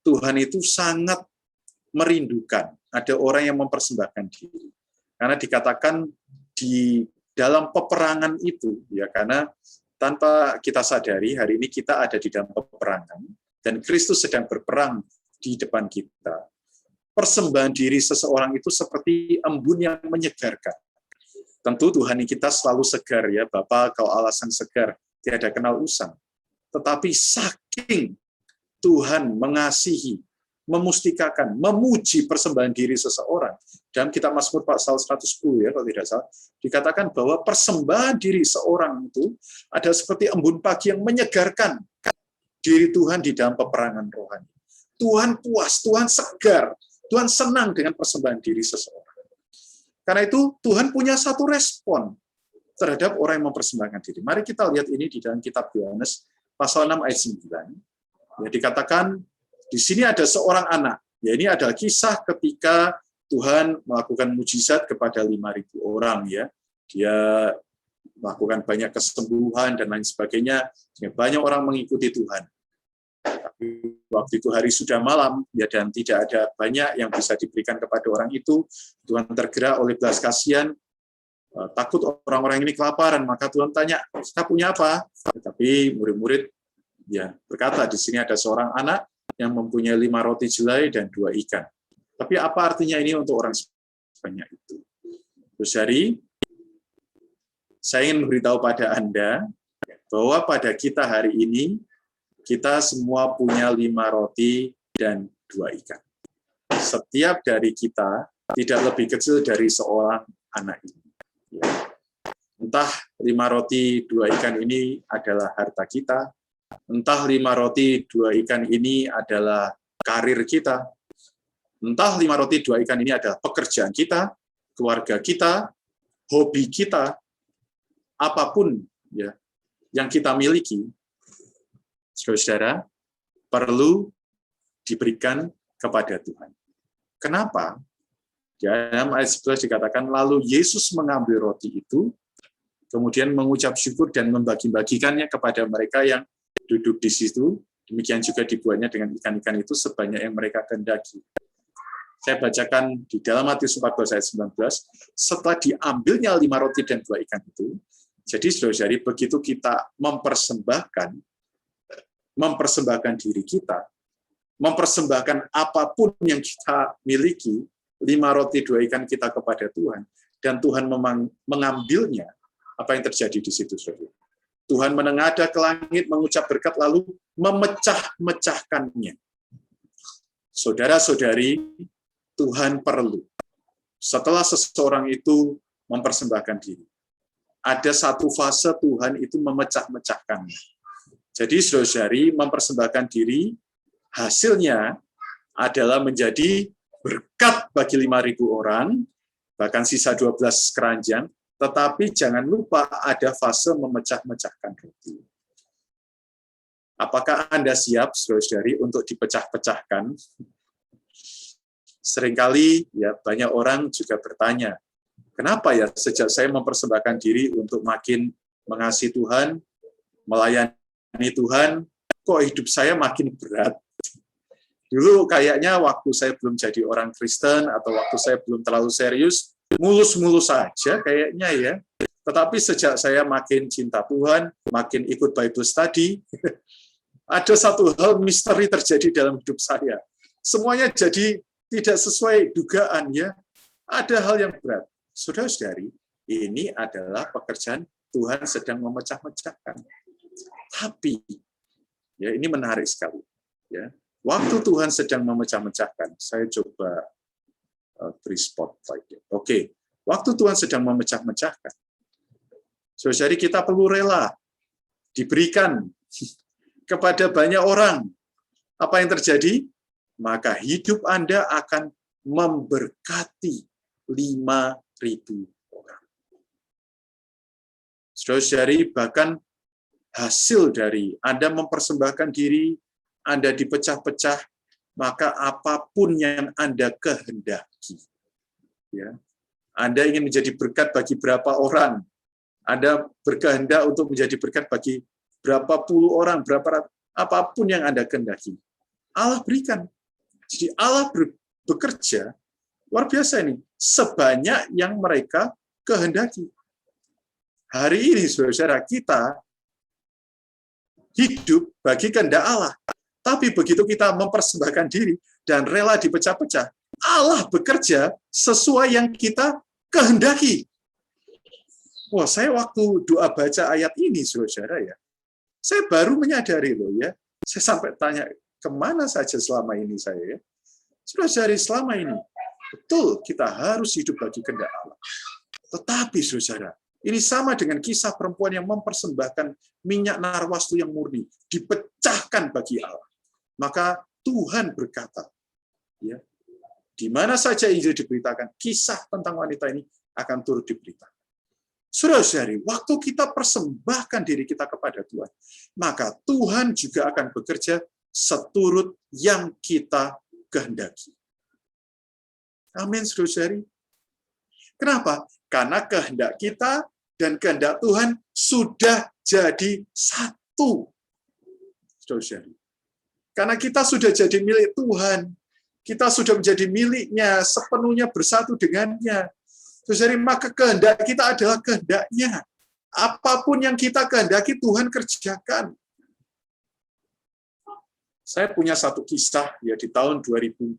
Tuhan itu sangat merindukan ada orang yang mempersembahkan diri. Karena dikatakan di dalam peperangan itu, ya karena tanpa kita sadari hari ini kita ada di dalam peperangan dan Kristus sedang berperang di depan kita. persembahan diri seseorang itu seperti embun yang menyegarkan. Tentu Tuhan kita selalu segar ya, Bapa kau alasan segar, tiada kenal usang. Tetapi saking Tuhan mengasihi, memustikakan, memuji persembahan diri seseorang. Dalam kitab Mazmur pasal 110 ya, kalau tidak salah, dikatakan bahwa persembahan diri seorang itu ada seperti embun pagi yang menyegarkan diri Tuhan di dalam peperangan rohani. Tuhan puas, Tuhan segar, Tuhan senang dengan persembahan diri seseorang. Karena itu Tuhan punya satu respon terhadap orang yang mempersembahkan diri. Mari kita lihat ini di dalam kitab Yohanes pasal 6 ayat 9. Ya, dikatakan di sini ada seorang anak. Ya, ini adalah kisah ketika Tuhan melakukan mujizat kepada 5.000 orang ya. Dia melakukan banyak kesembuhan dan lain sebagainya. Banyak orang mengikuti Tuhan. Tapi waktu itu hari sudah malam, ya, dan tidak ada banyak yang bisa diberikan kepada orang itu. Tuhan tergerak oleh belas kasihan, takut orang-orang ini kelaparan, maka Tuhan tanya, kita punya apa? Tapi murid-murid ya berkata, di sini ada seorang anak yang mempunyai 5 roti jelai dan 2 ikan. Tapi apa artinya ini untuk orang sebanyak itu? Terus saya ingin memberitahu pada Anda bahwa pada kita hari ini, kita semua punya 5 roti dan 2 ikan. Setiap dari kita tidak lebih kecil dari seorang anak ini. Entah 5 roti 2 ikan ini adalah harta kita, entah 5 roti 2 ikan ini adalah karir kita, entah 5 roti 2 ikan ini adalah pekerjaan kita, keluarga kita, hobi kita, apapun ya yang kita miliki, saudara, perlu diberikan kepada Tuhan. Kenapa? Dalam ayat 11 dikatakan, lalu Yesus mengambil roti itu, kemudian mengucap syukur dan membagi-bagikannya kepada mereka yang duduk di situ. Demikian juga dibuatnya dengan ikan-ikan itu sebanyak yang mereka kehendaki. Saya bacakan di dalam Matius 14 ayat 19, setelah diambilnya 5 roti dan 2 ikan itu, jadi saudara-saudari, begitu kita mempersembahkan diri kita, mempersembahkan apapun yang kita miliki, 5 roti 2 ikan kita kepada Tuhan, dan Tuhan mengambilnya, apa yang terjadi di situ, saudara? Tuhan menengadah ke langit, mengucap berkat, lalu memecah-mecahkannya. Saudara-saudari, Tuhan perlu, setelah seseorang itu mempersembahkan diri, ada satu fase Tuhan itu memecah-mecahkannya. Jadi saudara-saudari mempersembahkan diri, hasilnya adalah menjadi berkat bagi 5.000 orang, bahkan sisa 12 keranjang, tetapi jangan lupa ada fase memecah-mecahkan roti. Apakah Anda siap, saudara-saudari, untuk dipecah-pecahkan? Seringkali ya banyak orang juga bertanya, kenapa ya sejak saya mempersembahkan diri untuk makin mengasihi Tuhan, melayani Tuhan, kok hidup saya makin berat? Dulu kayaknya waktu saya belum jadi orang Kristen atau waktu saya belum terlalu serius, mulus-mulus saja kayaknya ya. Tetapi sejak saya makin cinta Tuhan, makin ikut Bible study, ada satu hal misteri terjadi dalam hidup saya. Semuanya jadi tidak sesuai dugaan ya. Ada hal yang berat. Saudara-saudari, ini adalah pekerjaan Tuhan sedang memecah-mecahkan. Tapi ya ini menarik sekali ya. Waktu Tuhan sedang memecah-mecahkan, saya coba beri spotlight. Oke, waktu Tuhan sedang memecah-mecahkan, saudari kita perlu rela diberikan kepada banyak orang. Apa yang terjadi? Maka hidup Anda akan memberkati 5.000 orang. Saudari, bahkan hasil dari Anda mempersembahkan diri, Anda dipecah-pecah, maka apapun yang Anda kehendaki. Ya. Anda ingin menjadi berkat bagi berapa orang, Anda berkehendak untuk menjadi berkat bagi berapa puluh orang, apapun yang Anda kehendaki. Allah berikan. Jadi Allah bekerja, luar biasa ini, sebanyak yang mereka kehendaki. Hari ini, saudara-saudara, kita hidup bagi kehendak Allah. Tapi begitu kita mempersembahkan diri dan rela dipecah-pecah, Allah bekerja sesuai yang kita kehendaki. Wah, saya waktu doa baca ayat ini, saudara ya, saya baru menyadari loh ya. Saya sampai tanya, kemana saja selama ini saya ya? Saudara, selama ini, betul kita harus hidup bagi kehendak Allah. Tetapi saudara, ini sama dengan kisah perempuan yang mempersembahkan minyak narwastu yang murni, dipecahkan bagi Allah. Maka Tuhan berkata, ya, di mana saja Injil diberitakan, kisah tentang wanita ini akan turut diberitakan. Saudara-saudari, waktu kita persembahkan diri kita kepada Tuhan, maka Tuhan juga akan bekerja seturut yang kita kehendaki. Amin, saudara-saudari. Kenapa? Karena kehendak kita dan kehendak Tuhan sudah jadi satu. Saudara-saudari. Karena kita sudah jadi milik Tuhan, kita sudah menjadi miliknya, sepenuhnya bersatu dengannya. Saudara, maka kehendak kita adalah kehendaknya. Apapun yang kita kehendaki, Tuhan kerjakan. Saya punya satu kisah ya di tahun 2014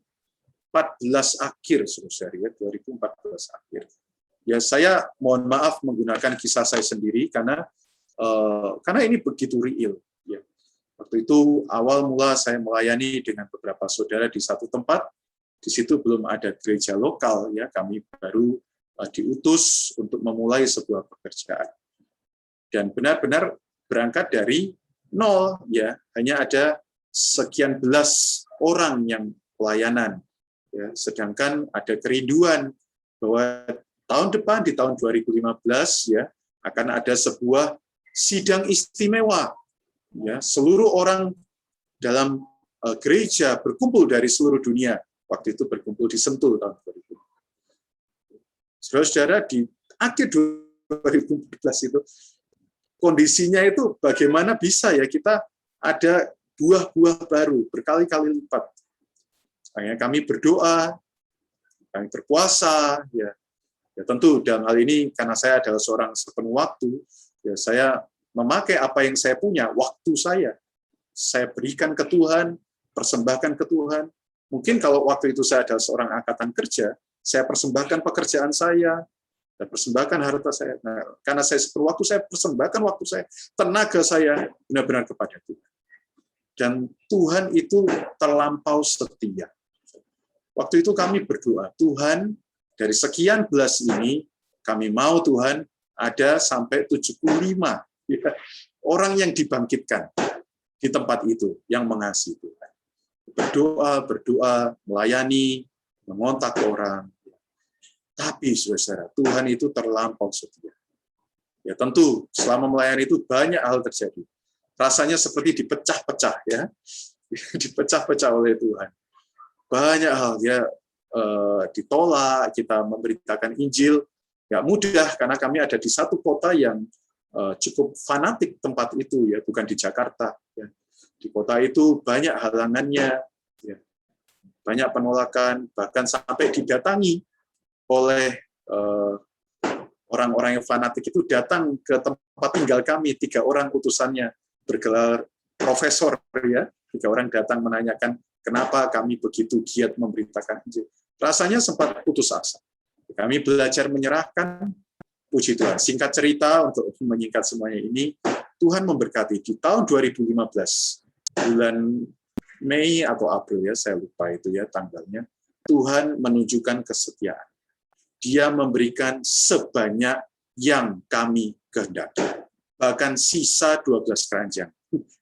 akhir, saudara ya, 2014 akhir. Ya, saya mohon maaf menggunakan kisah saya sendiri karena ini begitu real. Ya. Waktu itu awal mula saya melayani dengan beberapa saudara di satu tempat. Di situ belum ada gereja lokal, ya. Kami baru diutus untuk memulai sebuah pekerjaan. Dan benar-benar berangkat dari nol, ya. Hanya ada sekian belas orang yang pelayanan. Ya. Sedangkan ada kerinduan bahwa tahun depan, di tahun 2015, ya, akan ada sebuah sidang istimewa. Ya, seluruh orang dalam gereja berkumpul dari seluruh dunia. Waktu itu berkumpul di Sentul tahun 2000. Saudara-saudara, di akhir 2014 itu, kondisinya itu bagaimana bisa ya kita ada buah-buah baru, berkali-kali lipat. Makanya kami berdoa, kami berpuasa, ya tentu dalam hal ini karena saya adalah seorang sepenuh waktu, ya saya memakai apa yang saya punya, waktu saya berikan ke Tuhan, persembahkan ke Tuhan. Mungkin kalau waktu itu saya adalah seorang angkatan kerja, saya persembahkan pekerjaan saya, dan persembahkan harta saya. Nah, karena saya sepenuh waktu, saya persembahkan waktu saya, tenaga saya benar-benar kepada Tuhan. Dan Tuhan itu terlampau setia. Waktu itu kami berdoa, Tuhan, dari sekian belas ini, kami mau Tuhan ada sampai 75 orang yang dibangkitkan di tempat itu, yang mengasihi Tuhan. Berdoa, melayani, mengontak orang. Tapi, saudara, Tuhan itu terlampau setia. Ya tentu, selama melayani itu banyak hal terjadi. Rasanya seperti dipecah-pecah, ya, dipecah-pecah oleh Tuhan. Banyak hal ya ditolak, kita memberitakan Injil, nggak mudah karena kami ada di satu kota yang cukup fanatik tempat itu, ya, bukan di Jakarta. Ya. Di kota itu banyak halangannya, ya. Banyak penolakan, bahkan sampai didatangi oleh orang-orang yang fanatik itu datang ke tempat tinggal kami, 3 orang utusannya bergelar profesor, ya, 3 orang datang menanyakan kenapa kami begitu giat memberitakan Injil. Rasanya sempat putus asa. Kami belajar menyerahkan, puji Tuhan. Singkat cerita, untuk menyingkat semuanya ini, Tuhan memberkati di tahun 2015, bulan Mei atau April, ya, saya lupa itu ya tanggalnya, Tuhan menunjukkan kesetiaan. Dia memberikan sebanyak yang kami kehendaki. Bahkan sisa 12 keranjang.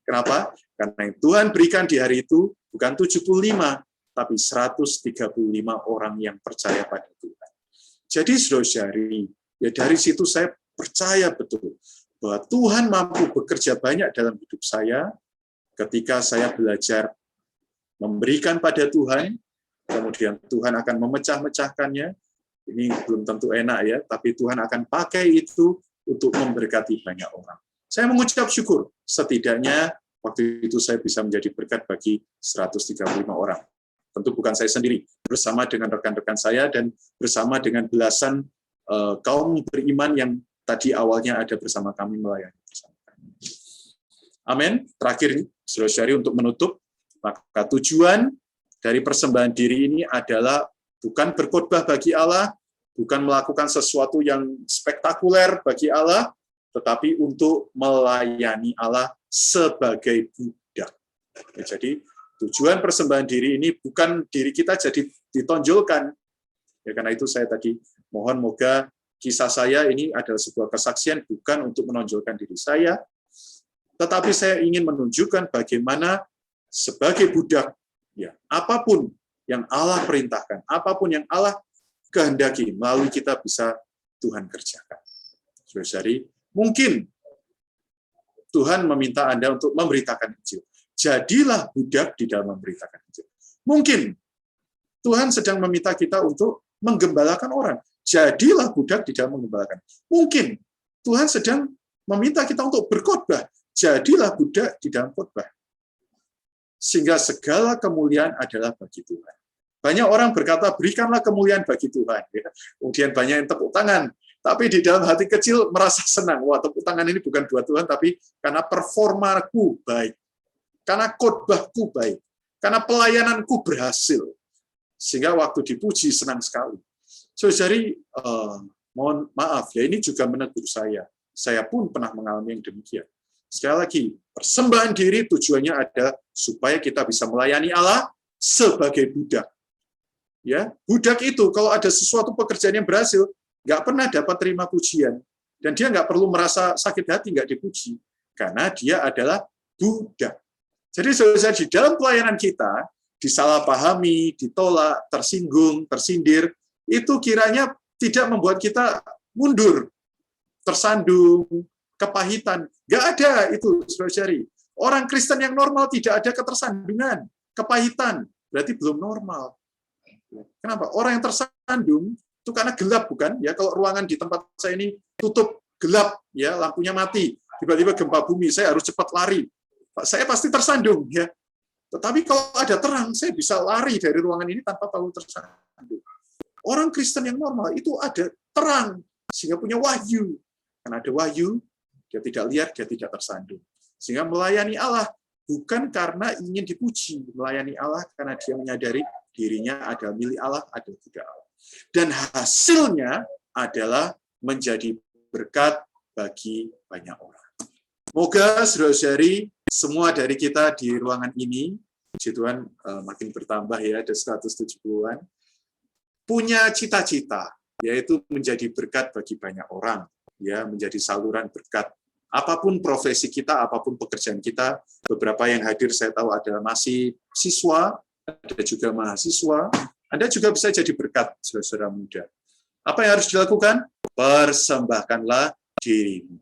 Kenapa? Karena yang Tuhan berikan di hari itu bukan 75, tapi 135 orang yang percaya pada Tuhan. Jadi, saudara-saudari, ya dari situ saya percaya betul bahwa Tuhan mampu bekerja banyak dalam hidup saya ketika saya belajar memberikan pada Tuhan, kemudian Tuhan akan memecah-mecahkannya. Ini belum tentu enak ya, tapi Tuhan akan pakai itu untuk memberkati banyak orang. Saya mengucap syukur, setidaknya waktu itu saya bisa menjadi berkat bagi 135 orang. Tentu bukan saya sendiri, bersama dengan rekan-rekan saya dan bersama dengan belasan kaum beriman yang tadi awalnya ada bersama kami melayani bersama kami. Amin. Terakhir, saudara-saudari, untuk menutup, maka tujuan dari persembahan diri ini adalah bukan berkhotbah bagi Allah, bukan melakukan sesuatu yang spektakuler bagi Allah, tetapi untuk melayani Allah sebagai budak. Ya, jadi tujuan persembahan diri ini bukan diri kita jadi ditonjolkan. Ya, karena itu saya tadi mohon moga kisah saya ini adalah sebuah kesaksian bukan untuk menonjolkan diri saya, tetapi saya ingin menunjukkan bagaimana sebagai budak, ya, apapun yang Allah perintahkan, apapun yang Allah kehendaki, melalui kita bisa Tuhan kerjakan. Saudari, mungkin Tuhan meminta Anda untuk memberitakan Injil. Jadilah budak di dalam memberitakan Injil. Mungkin Tuhan sedang meminta kita untuk menggembalakan orang. Jadilah budak di dalam menggembalakan. Mungkin Tuhan sedang meminta kita untuk berkhotbah. Jadilah budak di dalam khotbah. Sehingga segala kemuliaan adalah bagi Tuhan. Banyak orang berkata, berikanlah kemuliaan bagi Tuhan. Kemudian banyak yang tepuk tangan. Tapi di dalam hati kecil merasa senang. Wah, tepuk tangan ini bukan buat Tuhan, tapi karena performaku baik. Karena khotbahku baik. Karena pelayananku berhasil. Sehingga waktu dipuji senang sekali. Saudari, mohon maaf, ya ini juga menegur saya. Saya pun pernah mengalami yang demikian. Sekali lagi, persembahan diri tujuannya ada supaya kita bisa melayani Allah sebagai budak. Ya, budak itu kalau ada sesuatu pekerjaan yang berhasil, nggak pernah dapat terima pujian, dan dia nggak perlu merasa sakit hati nggak dipuji, karena dia adalah budak. Jadi saudara, di dalam pelayanan kita disalahpahami, ditolak, tersinggung, tersindir, itu kiranya tidak membuat kita mundur, tersandung, kepahitan. Nggak ada itu, saudara-saudari. Orang Kristen yang normal tidak ada ketersandungan, kepahitan. Berarti belum normal. Kenapa? Orang yang tersandung itu karena gelap, bukan? Ya, kalau ruangan di tempat saya ini tutup, gelap, ya, lampunya mati. Tiba-tiba gempa bumi, saya harus cepat lari. Saya pasti tersandung, ya. Tetapi kalau ada terang, saya bisa lari dari ruangan ini tanpa tahu tersandung. Orang Kristen yang normal itu ada terang, sehingga punya wahyu. Karena ada wahyu, dia tidak lihat, dia tidak tersandung. Sehingga melayani Allah bukan karena ingin dipuji, melayani Allah karena dia menyadari dirinya adalah milik Allah, adalah budak Allah. Dan hasilnya adalah menjadi berkat bagi banyak orang. Moga saudara-saudari, semua dari kita di ruangan ini, puji Tuhan makin bertambah ya, ada 170-an, punya cita-cita, yaitu menjadi berkat bagi banyak orang, ya, menjadi saluran berkat. Apapun profesi kita, apapun pekerjaan kita, beberapa yang hadir saya tahu adalah masih siswa, ada juga mahasiswa, Anda juga bisa jadi berkat, saudara-saudara muda. Apa yang harus dilakukan? Persembahkanlah dirimu.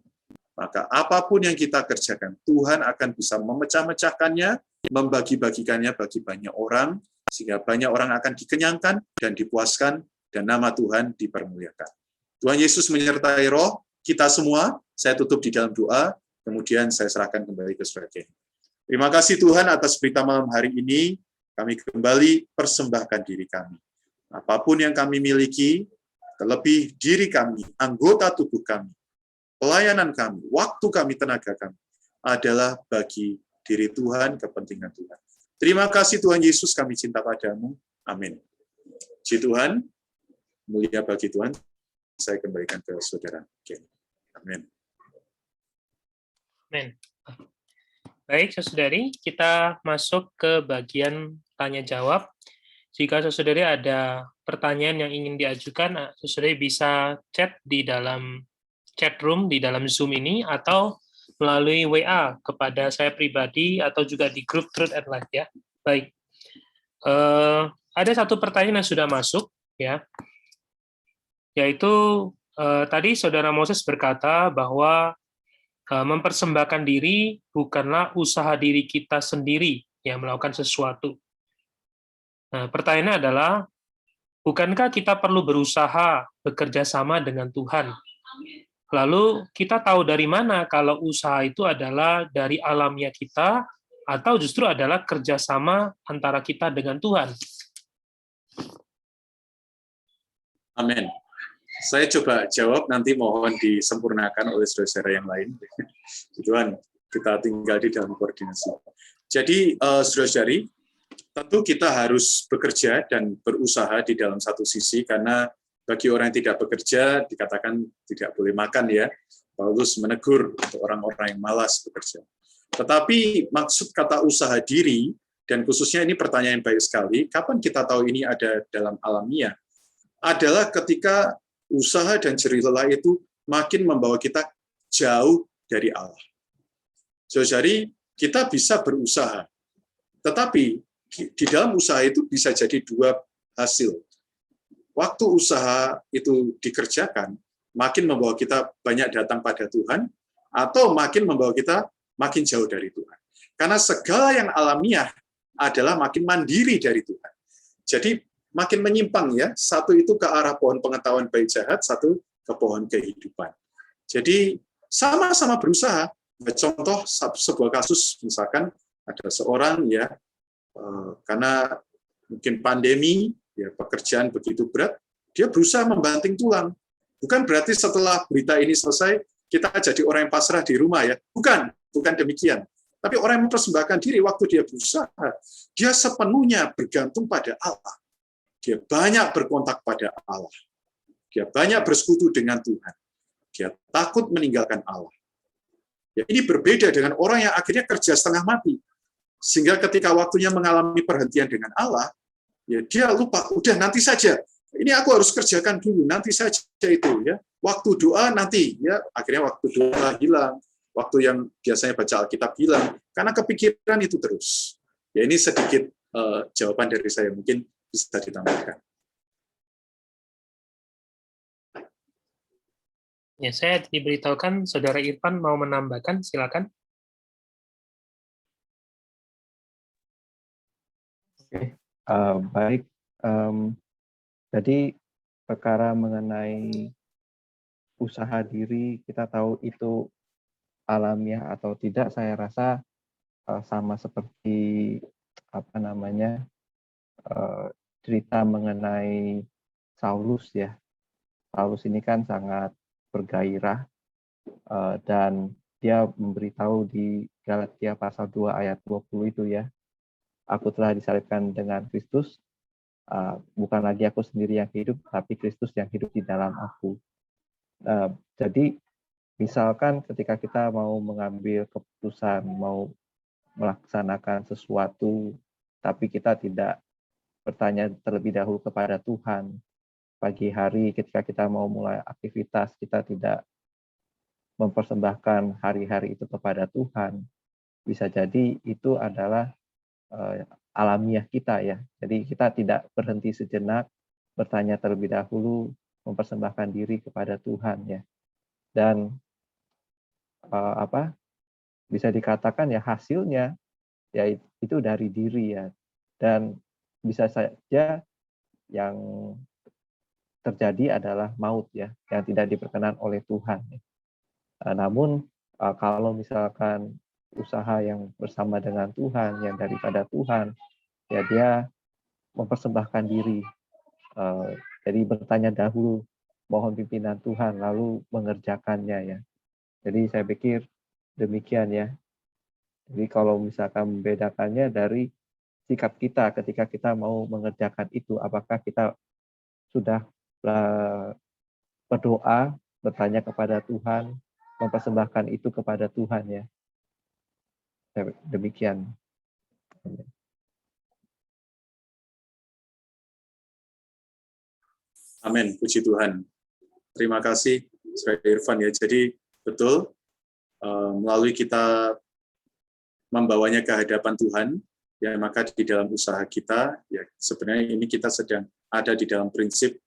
Maka apapun yang kita kerjakan, Tuhan akan bisa memecah-mecahkannya, membagi-bagikannya bagi banyak orang, sehingga banyak orang akan dikenyangkan dan dipuaskan, dan nama Tuhan dipermuliakan. Tuhan Yesus menyertai roh kita semua. Saya tutup di dalam doa, kemudian saya serahkan kembali ke saudara Kenny. Terima kasih Tuhan atas berita malam hari ini. Kami kembali persembahkan diri kami. Apapun yang kami miliki, terlebih diri kami, anggota tubuh kami, pelayanan kami, waktu kami, tenaga kami, adalah bagi diri Tuhan, kepentingan Tuhan. Terima kasih Tuhan Yesus, kami cinta padamu. Amin. Puji Tuhan, mulia bagi Tuhan. Saya kembalikan ke saudara Kenny. Amin. Amin. Baik, saudari, kita masuk ke bagian tanya jawab. Jika saudari ada pertanyaan yang ingin diajukan, saudari bisa chat di dalam chat room di dalam Zoom ini, atau melalui WA kepada saya pribadi, atau juga di grup Truth and Life, ya. Baik. Ada satu pertanyaan yang sudah masuk, ya, yaitu tadi saudara Moses berkata bahwa mempersembahkan diri bukanlah usaha diri kita sendiri yang melakukan sesuatu. Nah, pertanyaannya adalah, bukankah kita perlu berusaha bekerja sama dengan Tuhan? Lalu kita tahu dari mana kalau usaha itu adalah dari alamnya kita, atau justru adalah kerjasama antara kita dengan Tuhan? Amin. Saya coba jawab, nanti mohon disempurnakan oleh saudara-saudara yang lain. Tuhan, kita tinggal di dalam koordinasi. Jadi, saudara-saudari, tentu kita harus bekerja dan berusaha di dalam satu sisi, karena bagi orang yang tidak bekerja dikatakan tidak boleh makan ya. Paulus menegur untuk orang-orang yang malas bekerja. Tetapi maksud kata usaha diri, dan khususnya ini pertanyaan yang baik sekali, kapan kita tahu ini ada dalam alamiah? Adalah ketika usaha dan jerih lelah itu makin membawa kita jauh dari Allah. Jadi kita bisa berusaha, tetapi di dalam usaha itu bisa jadi dua hasil. Waktu usaha itu dikerjakan, makin membawa kita banyak datang pada Tuhan, atau makin membawa kita makin jauh dari Tuhan. Karena segala yang alamiah adalah makin mandiri dari Tuhan. Jadi makin menyimpang ya, satu itu ke arah pohon pengetahuan baik jahat, satu ke pohon kehidupan. Jadi sama-sama berusaha. Contoh sebuah kasus, misalkan ada seorang ya, karena mungkin pandemi, ya pekerjaan begitu berat, dia berusaha membanting tulang. Bukan berarti setelah berita ini selesai, kita jadi orang yang pasrah di rumah ya. Bukan demikian. Tapi orang yang mempersembahkan diri waktu dia berusaha, dia sepenuhnya bergantung pada Allah. Dia banyak berkontak pada Allah. Dia banyak bersekutu dengan Tuhan. Dia takut meninggalkan Allah. Ya, ini berbeda dengan orang yang akhirnya kerja setengah mati. Sehingga ketika waktunya mengalami perhentian dengan Allah, ya dia lupa, udah nanti saja. Ini aku harus kerjakan dulu, nanti saja itu ya. Waktu doa nanti ya, akhirnya waktu doa hilang. Waktu yang biasanya baca Alkitab hilang, karena kepikiran itu terus. Ya ini sedikit jawaban dari saya, mungkin bisa ditambahkan. Ya, saya diberitahukan Saudara Irfan mau menambahkan, silakan. Oke, baik. Jadi perkara mengenai usaha diri, kita tahu itu alamiah atau tidak, saya rasa sama seperti cerita mengenai Saulus ya. Paulus ini kan sangat bergairah dan dia memberitahu di Galatia pasal 2 ayat 20 itu ya, aku telah disalibkan dengan Kristus, bukan lagi aku sendiri yang hidup, tapi Kristus yang hidup di dalam aku. Jadi misalkan ketika kita mau mengambil keputusan, mau melaksanakan sesuatu, tapi kita tidak bertanya terlebih dahulu kepada Tuhan. Pagi hari ketika kita mau mulai aktivitas, kita tidak mempersembahkan hari-hari itu kepada Tuhan. Bisa jadi itu adalah alamiah kita ya. Jadi kita tidak berhenti sejenak, bertanya terlebih dahulu, mempersembahkan diri kepada Tuhan ya. Dan bisa dikatakan ya hasilnya ya itu dari diri ya. Dan bisa saja yang terjadi adalah maut ya, yang tidak diperkenan oleh Tuhan. Namun kalau misalkan usaha yang bersama dengan Tuhan, yang daripada Tuhan, ya dia mempersembahkan diri. Jadi bertanya dahulu, mohon pimpinan Tuhan, lalu mengerjakannya ya. Jadi saya pikir demikian ya. Jadi kalau misalkan membedakannya dari sikap kita ketika kita mau mengerjakan itu, apakah kita sudah berdoa, bertanya kepada Tuhan, mempersembahkan itu kepada Tuhan ya. Demikian. Amin, puji Tuhan. Terima kasih, Saudara Irfan ya. Jadi betul, melalui kita membawanya ke hadapan Tuhan, ya maka di dalam usaha kita, ya sebenarnya ini kita sedang ada di dalam prinsip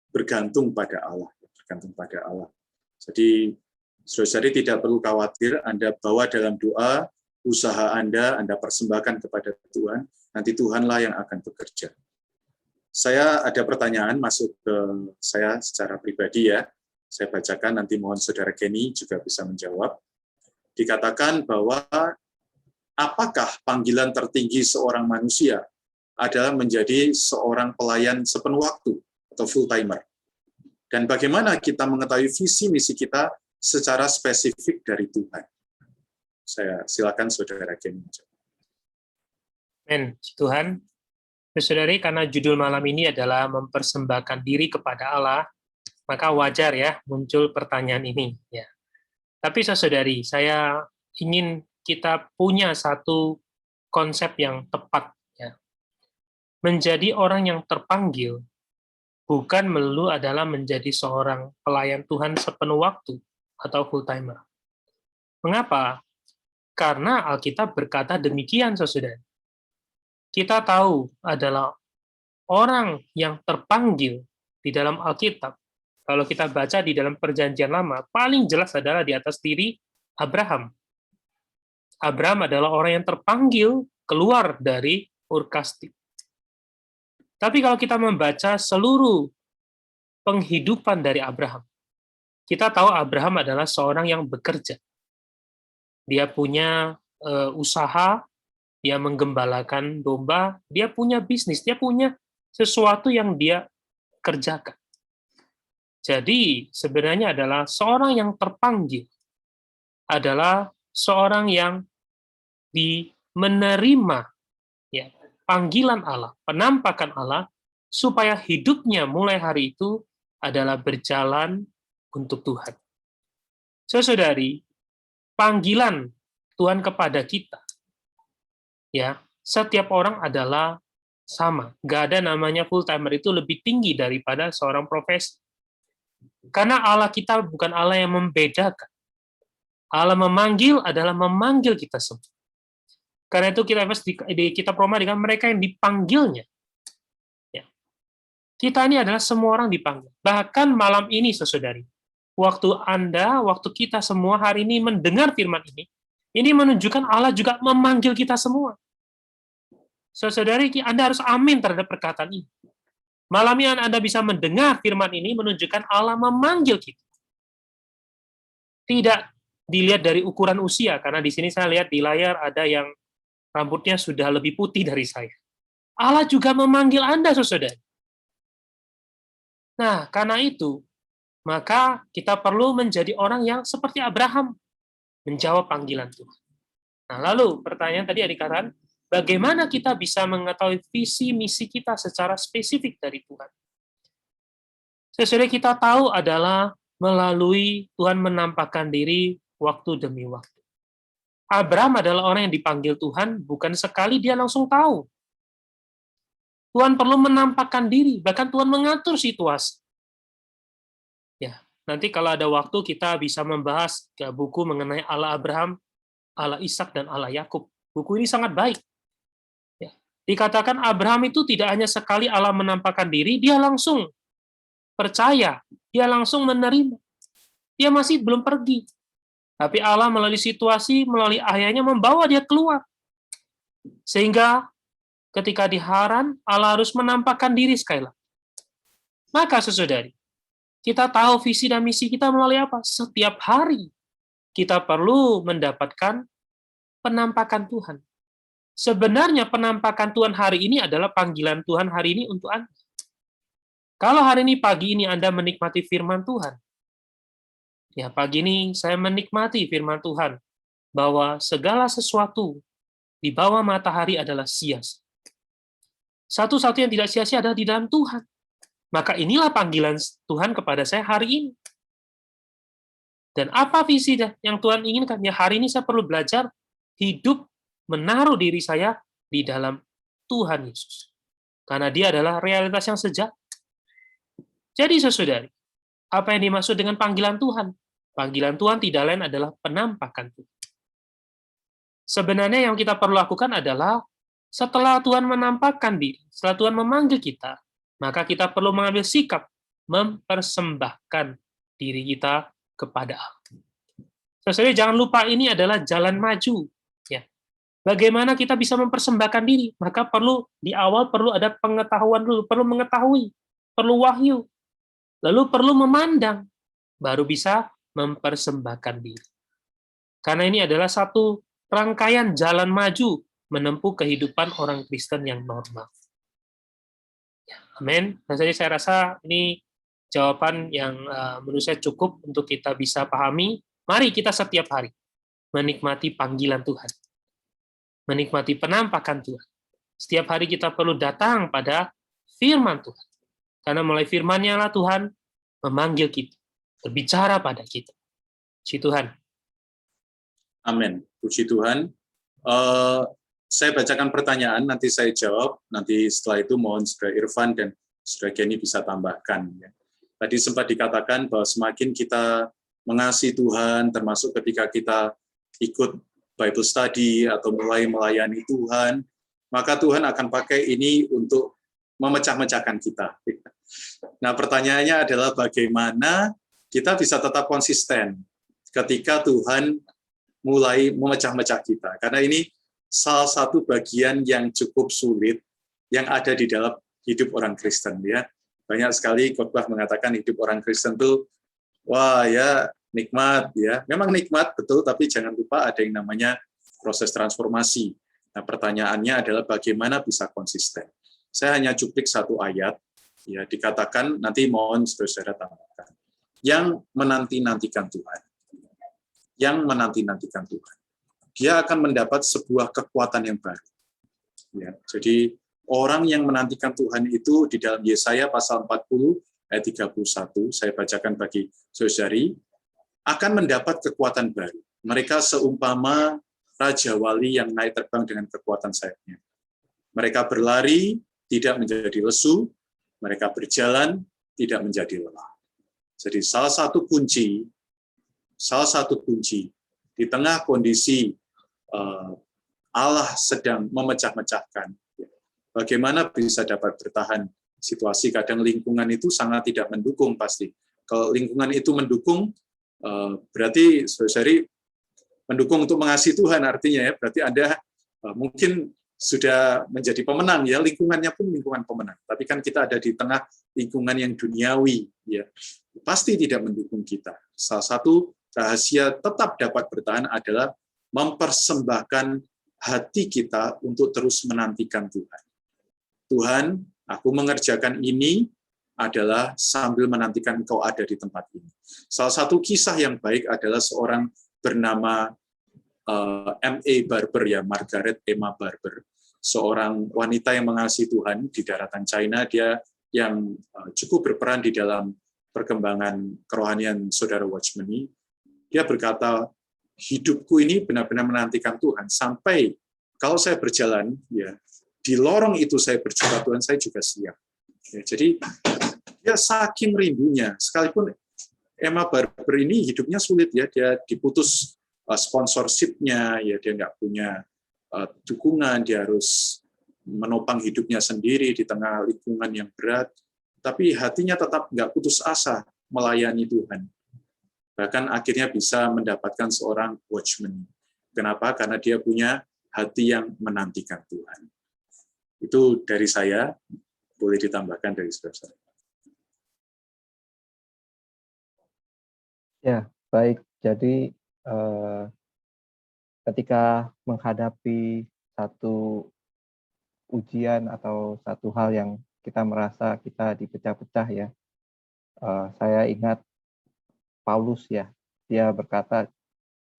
bergantung pada Allah, bergantung pada Allah. Jadi saudara-saudari tidak perlu khawatir, Anda bawa dalam doa, usaha Anda persembahkan kepada Tuhan, nanti Tuhanlah yang akan bekerja. Saya ada pertanyaan masuk ke saya secara pribadi ya, saya bacakan, nanti mohon Saudara Kenny juga bisa menjawab. Dikatakan bahwa apakah panggilan tertinggi seorang manusia adalah menjadi seorang pelayan sepenuh waktu atau full timer. Dan bagaimana kita mengetahui visi misi kita secara spesifik dari Tuhan? Saya silakan Saudara Kenny. Amin. Tuhan, saudari, karena judul malam ini adalah mempersembahkan diri kepada Allah, maka wajar ya muncul pertanyaan ini. Ya. Tapi saudari, saya ingin kita punya satu konsep yang tepat. Ya. Menjadi orang yang terpanggil bukan melulu adalah menjadi seorang pelayan Tuhan sepenuh waktu atau full timer. Mengapa? Karena Alkitab berkata demikian, saudara. Kita tahu adalah orang yang terpanggil di dalam Alkitab. Kalau kita baca di dalam Perjanjian Lama, paling jelas adalah di atas diri Abraham. Abraham adalah orang yang terpanggil keluar dari Ur Kasdim. Tapi kalau kita membaca seluruh penghidupan dari Abraham, kita tahu Abraham adalah seorang yang bekerja. Dia punya usaha, dia menggembalakan domba, dia punya bisnis, dia punya sesuatu yang dia kerjakan. Jadi sebenarnya adalah seorang yang terpanggil, adalah seorang yang menerima ya, panggilan Allah, penampakan Allah, supaya hidupnya mulai hari itu adalah berjalan untuk Tuhan. Saudari, panggilan Tuhan kepada kita, ya, setiap orang adalah sama. Nggak ada namanya full timer itu lebih tinggi daripada seorang profesi. Karena Allah kita bukan Allah yang membedakan. Allah memanggil adalah memanggil kita semua. Karena itu kita di kitab Roma dengan mereka yang dipanggilnya. Ya. Kita ini adalah semua orang dipanggil. Bahkan malam ini, saudari, waktu Anda, waktu kita semua hari ini mendengar firman ini menunjukkan Allah juga memanggil kita semua. Saudari, Anda harus amin terhadap perkataan ini. Malam ini Anda bisa mendengar firman ini menunjukkan Allah memanggil kita. Tidak dilihat dari ukuran usia, karena di sini saya lihat di layar ada yang rambutnya sudah lebih putih dari saya. Allah juga memanggil Anda, saudara. Nah, karena itu, maka kita perlu menjadi orang yang seperti Abraham, menjawab panggilan Tuhan. Nah, lalu pertanyaan tadi dikatakan, bagaimana kita bisa mengetahui visi misi kita secara spesifik dari Tuhan? Sesuai kita tahu adalah melalui Tuhan menampakkan diri waktu demi waktu. Abraham adalah orang yang dipanggil Tuhan, bukan sekali dia langsung tahu. Tuhan perlu menampakkan diri, bahkan Tuhan mengatur situasi. Ya, nanti kalau ada waktu kita bisa membahas buku mengenai Allah Abraham, Allah Ishak dan Allah Yakub. Buku ini sangat baik. Ya. Dikatakan Abraham itu tidak hanya sekali Allah menampakkan diri, dia langsung percaya, dia langsung menerima. Dia masih belum pergi. Tapi Allah melalui situasi, melalui ayahnya membawa dia keluar. Sehingga ketika di Haran, Allah harus menampakkan diri sekali lagi. Maka saudari, kita tahu visi dan misi kita melalui apa? Setiap hari kita perlu mendapatkan penampakan Tuhan. Sebenarnya penampakan Tuhan hari ini adalah panggilan Tuhan hari ini untuk Anda. Kalau hari ini pagi ini Anda menikmati firman Tuhan, ya pagi ini saya menikmati firman Tuhan, bahwa segala sesuatu di bawah matahari adalah sia-sia. Satu-satu yang tidak sia-sia adalah di dalam Tuhan. Maka inilah panggilan Tuhan kepada saya hari ini. Dan apa visi yang Tuhan inginkan? Ya hari ini saya perlu belajar hidup menaruh diri saya di dalam Tuhan Yesus. Karena dia adalah realitas yang sejati. Jadi saudari, apa yang dimaksud dengan panggilan Tuhan? Panggilan Tuhan tidak lain adalah penampakan Tuhan. Sebenarnya yang kita perlu lakukan adalah setelah Tuhan menampakkan diri, setelah Tuhan memanggil kita, maka kita perlu mengambil sikap mempersembahkan diri kita kepada Allah. Saudara, jangan lupa ini adalah jalan maju. Ya. Bagaimana kita bisa mempersembahkan diri? Maka perlu di awal perlu ada pengetahuan dulu, perlu mengetahui, perlu wahyu, lalu perlu memandang, baru bisa mempersembahkan diri. Karena ini adalah satu rangkaian jalan maju menempuh kehidupan orang Kristen yang normal. Ya, amin. Nah, jadi saya rasa ini jawaban yang menurut saya cukup untuk kita bisa pahami. Mari kita setiap hari menikmati panggilan Tuhan, menikmati penampakan Tuhan, Setiap hari kita perlu datang pada firman Tuhan. Karena melalui firman-Nya lah Tuhan memanggil kita, berbicara pada kita. Puji Tuhan. Amin. Puji Tuhan. Saya bacakan pertanyaan, nanti saya jawab. Nanti setelah itu mohon Saudara Irfan dan Saudara Geni bisa tambahkan. Tadi sempat dikatakan bahwa semakin kita mengasihi Tuhan, termasuk ketika kita ikut Bible study atau mulai melayani Tuhan, maka Tuhan akan pakai ini untuk memecah-mecahkan kita. Nah, pertanyaannya adalah bagaimana kita bisa tetap konsisten ketika Tuhan mulai memecah-mecah kita. Karena ini salah satu bagian yang cukup sulit yang ada di dalam hidup orang Kristen. Ya. Banyak sekali khotbah mengatakan hidup orang Kristen itu, wah ya nikmat. Ya. Memang nikmat, betul, tapi jangan lupa ada yang namanya proses transformasi. Nah, pertanyaannya adalah bagaimana bisa konsisten. Saya hanya cuplik satu ayat, ya dikatakan, nanti mohon saudara tambahkan. Yang menanti-nantikan Tuhan. Yang menanti-nantikan Tuhan. Dia akan mendapat sebuah kekuatan yang baru. Ya, jadi orang yang menantikan Tuhan itu di dalam Yesaya pasal 40 ayat 31, saya bacakan bagi saudari, akan mendapat kekuatan baru. Mereka seumpama Raja Wali yang naik terbang dengan kekuatan sayapnya. Mereka berlari, tidak menjadi lesu, mereka berjalan, tidak menjadi lelah. Jadi salah satu kunci di tengah kondisi Allah sedang memecah-mecahkan, bagaimana bisa dapat bertahan situasi. Kadang lingkungan itu sangat tidak mendukung pasti. Kalau lingkungan itu mendukung, berarti saudari mendukung untuk mengasihi Tuhan, artinya ya berarti Anda mungkin sudah menjadi pemenang, ya lingkungannya pun lingkungan pemenang. Tapi kan kita ada di tengah lingkungan yang duniawi, ya pasti tidak mendukung kita. Salah satu rahasia tetap dapat bertahan adalah mempersembahkan hati kita untuk terus menantikan Tuhan. Tuhan, aku mengerjakan ini adalah sambil menantikan Engkau ada di tempat ini. Salah satu kisah yang baik adalah seorang bernama M.A. Barber, ya Margaret Emma Barber, seorang wanita yang mengasihi Tuhan di daratan China. Dia yang cukup berperan di dalam perkembangan kerohanian saudara Watchmeni. Dia berkata, hidupku ini benar-benar menantikan Tuhan sampai kalau saya berjalan, ya di lorong itu saya berjumpa Tuhan, saya juga siap. Ya, jadi dia saking rindunya, sekalipun Emma Barber ini hidupnya sulit, ya dia diputus sponsorship-nya, ya dia nggak punya dukungan, dia harus menopang hidupnya sendiri di tengah lingkungan yang berat, tapi hatinya tetap nggak putus asa melayani Tuhan. Bahkan akhirnya bisa mendapatkan seorang watchman. Kenapa? Karena dia punya hati yang menantikan Tuhan. Itu dari saya, boleh ditambahkan dari saudara. Ya, baik. Jadi ketika menghadapi satu ujian atau satu hal yang kita merasa kita dipecah-pecah, ya, saya ingat Paulus, ya, dia berkata,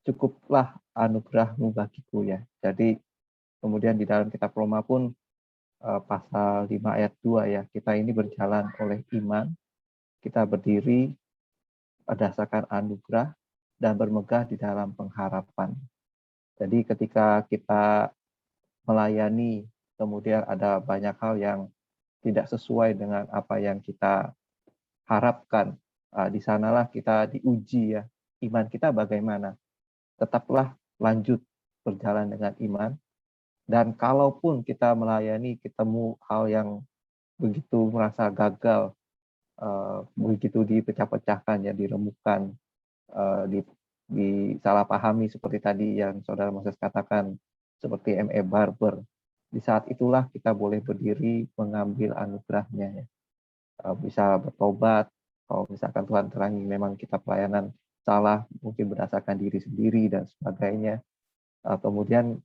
cukuplah anugerahmu bagiku, ya. Jadi kemudian di dalam kitab Roma pun pasal 5 ayat 2, ya, kita ini berjalan oleh iman, kita berdiri berdasarkan anugerah dan bermegah di dalam pengharapan. Jadi ketika kita melayani, kemudian ada banyak hal yang tidak sesuai dengan apa yang kita harapkan, di sanalah kita diuji, ya, iman kita bagaimana. Tetaplah lanjut berjalan dengan iman, dan kalaupun kita melayani ketemu hal yang begitu merasa gagal, begitu dipecah-pecahkan, ya, diremukkan, disalahpahami seperti tadi yang saudara Moses katakan, seperti M.A. Barber, di saat itulah kita boleh berdiri mengambil anugerahnya, ya. Bisa bertobat, kalau misalkan Tuhan terangi memang kita pelayanan salah, mungkin berdasarkan diri sendiri dan sebagainya. Kemudian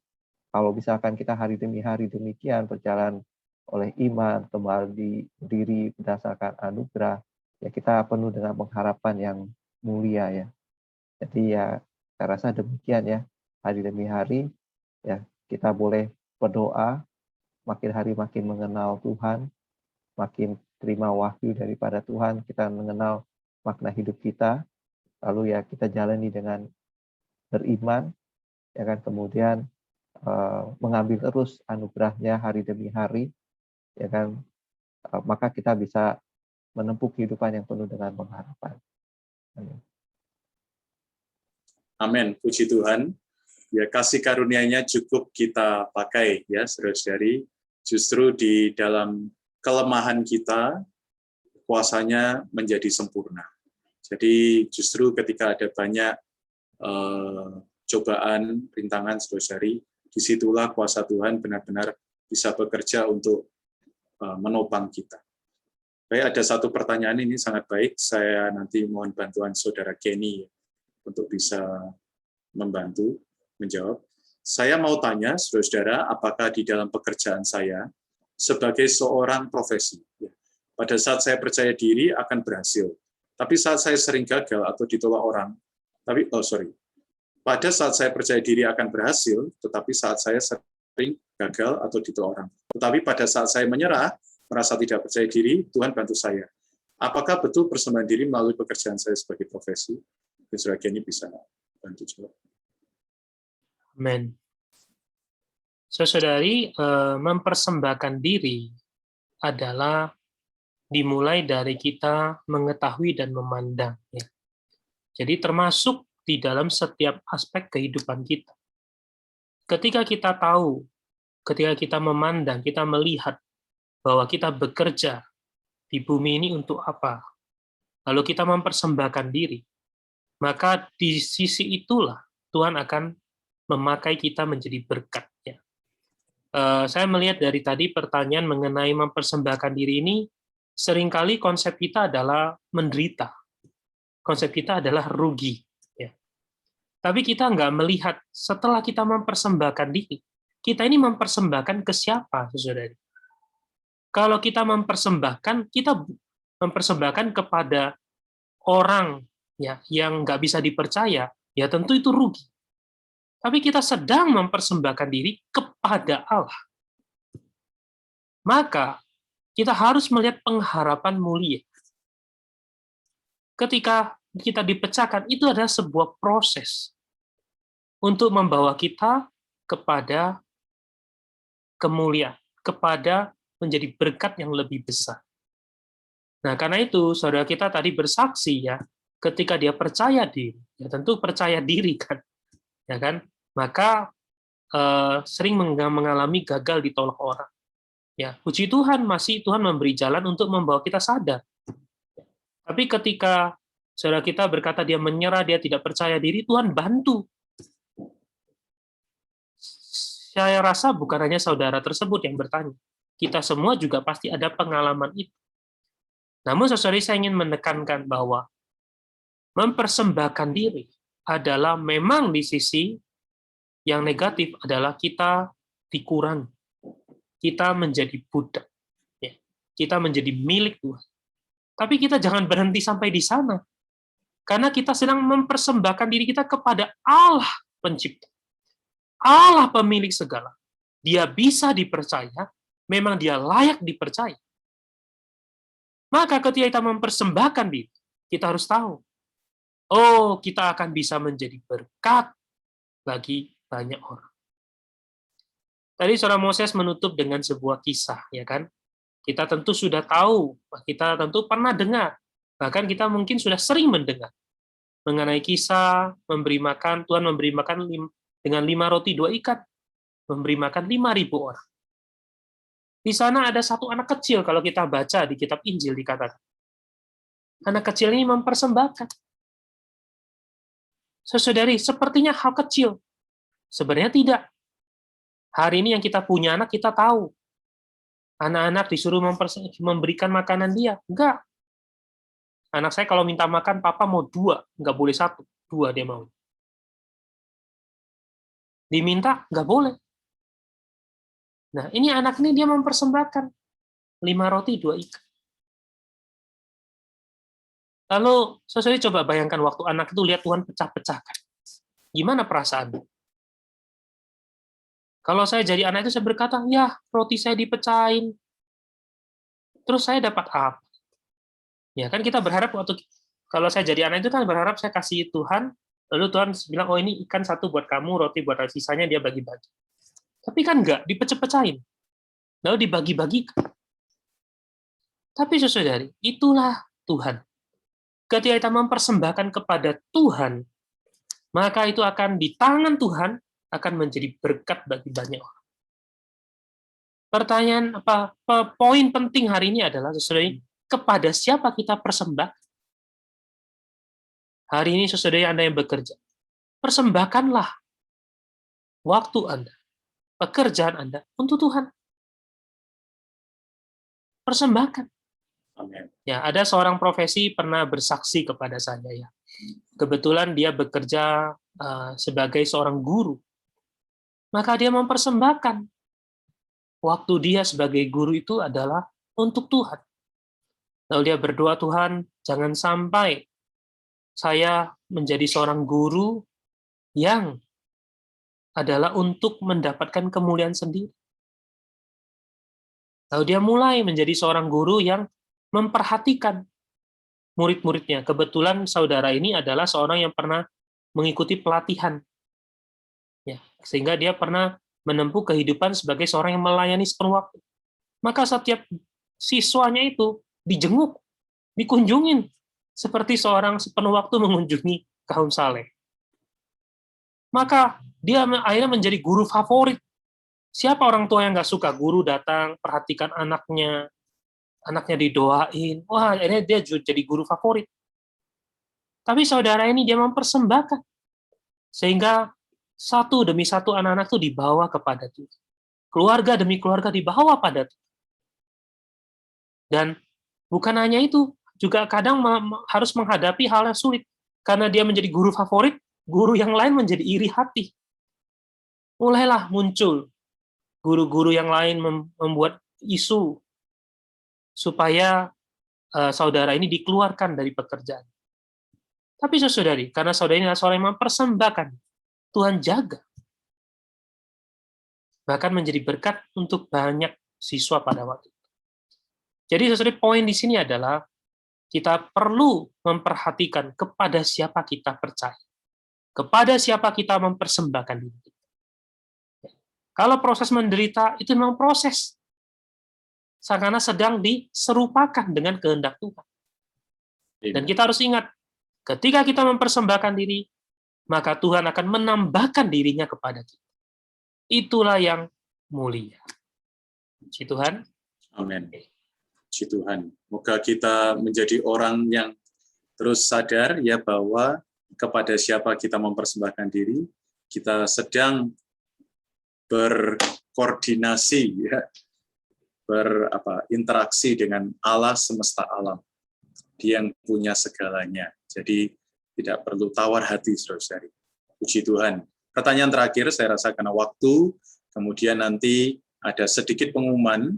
kalau misalkan kita hari demi hari demikian berjalan oleh iman, kembali berdiri berdasarkan anugerah, ya kita penuh dengan pengharapan yang mulia, ya. Jadi ya saya rasa demikian, ya, hari demi hari, ya kita boleh berdoa makin hari makin mengenal Tuhan, makin terima wahyu daripada Tuhan, kita mengenal makna hidup kita, lalu ya kita jalani dengan beriman, ya kan, kemudian mengambil terus anugerahnya hari demi hari, ya kan, maka kita bisa menempuh kehidupan yang penuh dengan pengharapan. Amin. Amin, puji Tuhan. Ya, kasih karunia-Nya cukup kita pakai ya, saudara-saudari. Justru di dalam kelemahan kita, kuasanya menjadi sempurna. Jadi justru ketika ada banyak cobaan, rintangan, saudara-saudari, disitulah kuasa Tuhan benar-benar bisa bekerja untuk menopang kita. Baik, ada satu pertanyaan ini sangat baik. Saya nanti mohon bantuan saudara Kenny untuk bisa membantu menjawab. Saya mau tanya, saudara-saudara, apakah di dalam pekerjaan saya sebagai seorang profesi, pada saat saya percaya diri akan berhasil, tapi saat saya sering gagal atau ditolak orang, pada saat saya percaya diri akan berhasil, tetapi saat saya sering gagal atau ditolak orang. Tetapi pada saat saya menyerah, merasa tidak percaya diri, Tuhan bantu saya. Apakah betul persembahan diri melalui pekerjaan saya sebagai profesi? Saudara Kenny bisa bantu jawab. Amin. Saudari, mempersembahkan diri adalah dimulai dari kita mengetahui dan memandang. Ya. Jadi termasuk di dalam setiap aspek kehidupan kita. Ketika kita tahu, ketika kita memandang, kita melihat bahwa kita bekerja di bumi ini untuk apa, lalu kita mempersembahkan diri, maka di sisi itulah Tuhan akan memakai kita menjadi berkat. Ya. Saya melihat dari tadi pertanyaan mengenai mempersembahkan diri ini, seringkali konsep kita adalah menderita. Konsep kita adalah rugi. Tapi kita nggak melihat setelah kita mempersembahkan diri, kita ini mempersembahkan ke siapa, saudari? Kalau kita mempersembahkan kepada orang ya yang nggak bisa dipercaya, ya tentu itu rugi. Tapi kita sedang mempersembahkan diri kepada Allah. Maka kita harus melihat pengharapan mulia. Ketika kita dipecahkan, itu adalah sebuah proses untuk membawa kita kepada kemuliaan, kepada menjadi berkat yang lebih besar. Nah, karena itu, saudara kita tadi bersaksi ya, ketika dia percaya diri, ya tentu percaya diri kan, ya kan, maka sering mengalami gagal ditolak orang. Ya, puji Tuhan, masih Tuhan memberi jalan untuk membawa kita sadar. Tapi ketika saudara kita berkata dia menyerah, dia tidak percaya diri, Tuhan bantu. Saya rasa bukan hanya saudara tersebut yang bertanya. Kita semua juga pasti ada pengalaman itu. Namun, saudari, saya ingin menekankan bahwa mempersembahkan diri adalah memang di sisi yang negatif adalah kita dikurangi. Kita menjadi budak. Kita menjadi milik Tuhan. Tapi kita jangan berhenti sampai di sana. Karena kita sedang mempersembahkan diri kita kepada Allah pencipta. Allah pemilik segala. Dia bisa dipercaya, memang dia layak dipercaya. Maka ketika kita mempersembahkan diri, kita harus tahu, oh, kita akan bisa menjadi berkat bagi banyak orang. Tadi Saudara Moses menutup dengan sebuah kisah, ya kan? Kita tentu sudah tahu, kita tentu pernah dengar, bahkan kita mungkin sudah sering mendengar mengenai kisah memberi makan, Tuhan memberi makan dengan 5 roti 2 ikan, memberi makan 5.000 orang. Di sana ada satu anak kecil, kalau kita baca di kitab Injil dikatakan. Anak kecil ini mempersembahkan. Saudari, sepertinya hal kecil. Sebenarnya tidak. Hari ini yang kita punya anak, kita tahu. Anak-anak disuruh memberikan makanan dia. Enggak. Anak saya kalau minta makan, papa mau 2, enggak boleh 1. 2 dia mau. Diminta, enggak boleh. Nah, ini anak ini dia mempersembahkan 5 roti 2 ikan. Lalu, saudara coba bayangkan waktu anak itu lihat Tuhan pecah-pecahkan. Gimana perasaannya? Kalau saya jadi anak itu saya berkata, ya roti saya dipecahin, terus saya dapat apa? Ya kan kita berharap waktu kalau saya jadi anak itu kan berharap saya kasih Tuhan, lalu Tuhan bilang, oh ini ikan satu buat kamu, roti buat sisanya dia bagi-bagi. Tapi kan enggak, dipecah-pecahin, lalu dibagi-bagikan. Tapi saudari, itulah Tuhan. Ketika kita mempersembahkan kepada Tuhan, maka itu akan di tangan Tuhan akan menjadi berkat bagi banyak orang. Pertanyaan poin penting hari ini adalah saudari, kepada siapa kita persembahkan? Hari ini saudari Anda yang bekerja, persembahkanlah waktu Anda, pekerjaan Anda untuk Tuhan. Persembahkan. Amin. Ya, ada seorang profesi pernah bersaksi kepada saya ya. Kebetulan dia bekerja sebagai seorang guru. Maka dia mempersembahkan waktu dia sebagai guru itu adalah untuk Tuhan. Lalu dia berdoa, Tuhan, jangan sampai saya menjadi seorang guru yang adalah untuk mendapatkan kemuliaan sendiri. Lalu dia mulai menjadi seorang guru yang memperhatikan murid-muridnya. Kebetulan saudara ini adalah seorang yang pernah mengikuti pelatihan. Ya, sehingga dia pernah menempuh kehidupan sebagai seorang yang melayani sepenuh waktu. Maka setiap siswanya itu dijenguk, dikunjungin, seperti seorang sepenuh waktu mengunjungi kaum saleh. Maka dia akhirnya menjadi guru favorit. Siapa orang tua yang nggak suka guru datang, perhatikan anaknya didoain, wah akhirnya dia jadi guru favorit. Tapi saudara ini dia mempersembahkan, sehingga satu demi satu anak-anak itu dibawa kepada Tuhan. Keluarga demi keluarga dibawa pada Tuhan. Dan bukan hanya itu, juga kadang harus menghadapi hal yang sulit. Karena dia menjadi guru favorit, guru yang lain menjadi iri hati. Mulailah muncul guru-guru yang lain membuat isu supaya saudara ini dikeluarkan dari pekerjaan. Tapi saudari, karena saudara ini adalah seorang yang mempersembahkan, Tuhan jaga. Bahkan menjadi berkat untuk banyak siswa pada waktu itu. Jadi saudari, poin di sini adalah kita perlu memperhatikan kepada siapa kita percaya. Kepada siapa kita mempersembahkan diri. Kalau proses menderita, itu memang proses. Karena sedang diserupakan dengan kehendak Tuhan. Dan kita harus ingat, ketika kita mempersembahkan diri, maka Tuhan akan menambahkan dirinya kepada kita. Itulah yang mulia. Puji Tuhan. Amin. Puji Tuhan. Moga kita menjadi orang yang terus sadar ya bahwa kepada siapa kita mempersembahkan diri, kita sedang berkoordinasi ya, berinteraksi dengan Allah semesta alam. Dia yang punya segalanya. Jadi tidak perlu tawar hati, saudara-saudari. Puji Tuhan. Pertanyaan terakhir, saya rasa karena waktu, kemudian nanti ada sedikit pengumuman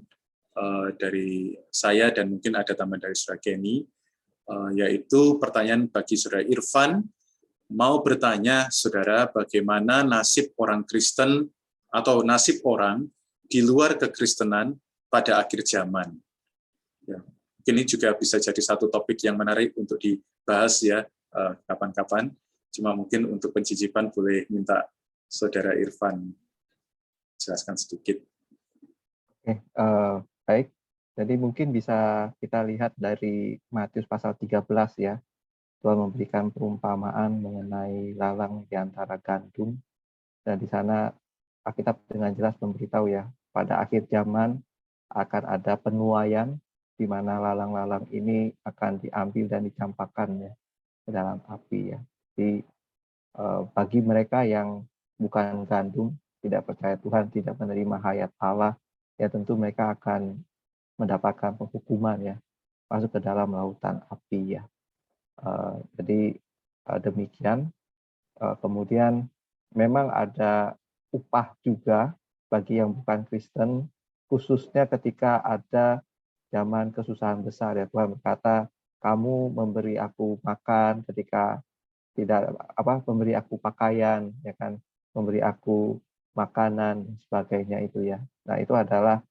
dari saya dan mungkin ada tambahan dari saudara Kenny, yaitu pertanyaan bagi saudara Irfan, mau bertanya, saudara, bagaimana nasib orang Kristen atau nasib orang di luar kekristenan pada akhir zaman. Ya, ini juga bisa jadi satu topik yang menarik untuk dibahas ya kapan-kapan. Cuma mungkin untuk pencicipan boleh minta saudara Irfan jelaskan sedikit. Oke, baik. Jadi mungkin bisa kita lihat dari Matius pasal 13 ya. Tuhan memberikan perumpamaan mengenai lalang di antara gandum. Dan di sana Alkitab dengan jelas memberitahu ya, pada akhir zaman akan ada penuaian di mana lalang-lalang ini akan diambil dan dicampakkan ya ke dalam api ya. Jadi bagi mereka yang bukan gandum, tidak percaya Tuhan, tidak menerima hayat Allah, ya tentu mereka akan mendapatkan penghukuman ya, masuk ke dalam lautan api ya. Jadi demikian. Kemudian memang ada upah juga bagi yang bukan Kristen, khususnya ketika ada zaman kesusahan besar ya. Tuhan berkata, kamu memberi aku makan ketika tidak memberi aku pakaian ya kan, memberi aku makanan, dan sebagainya itu ya. Nah, itu adalah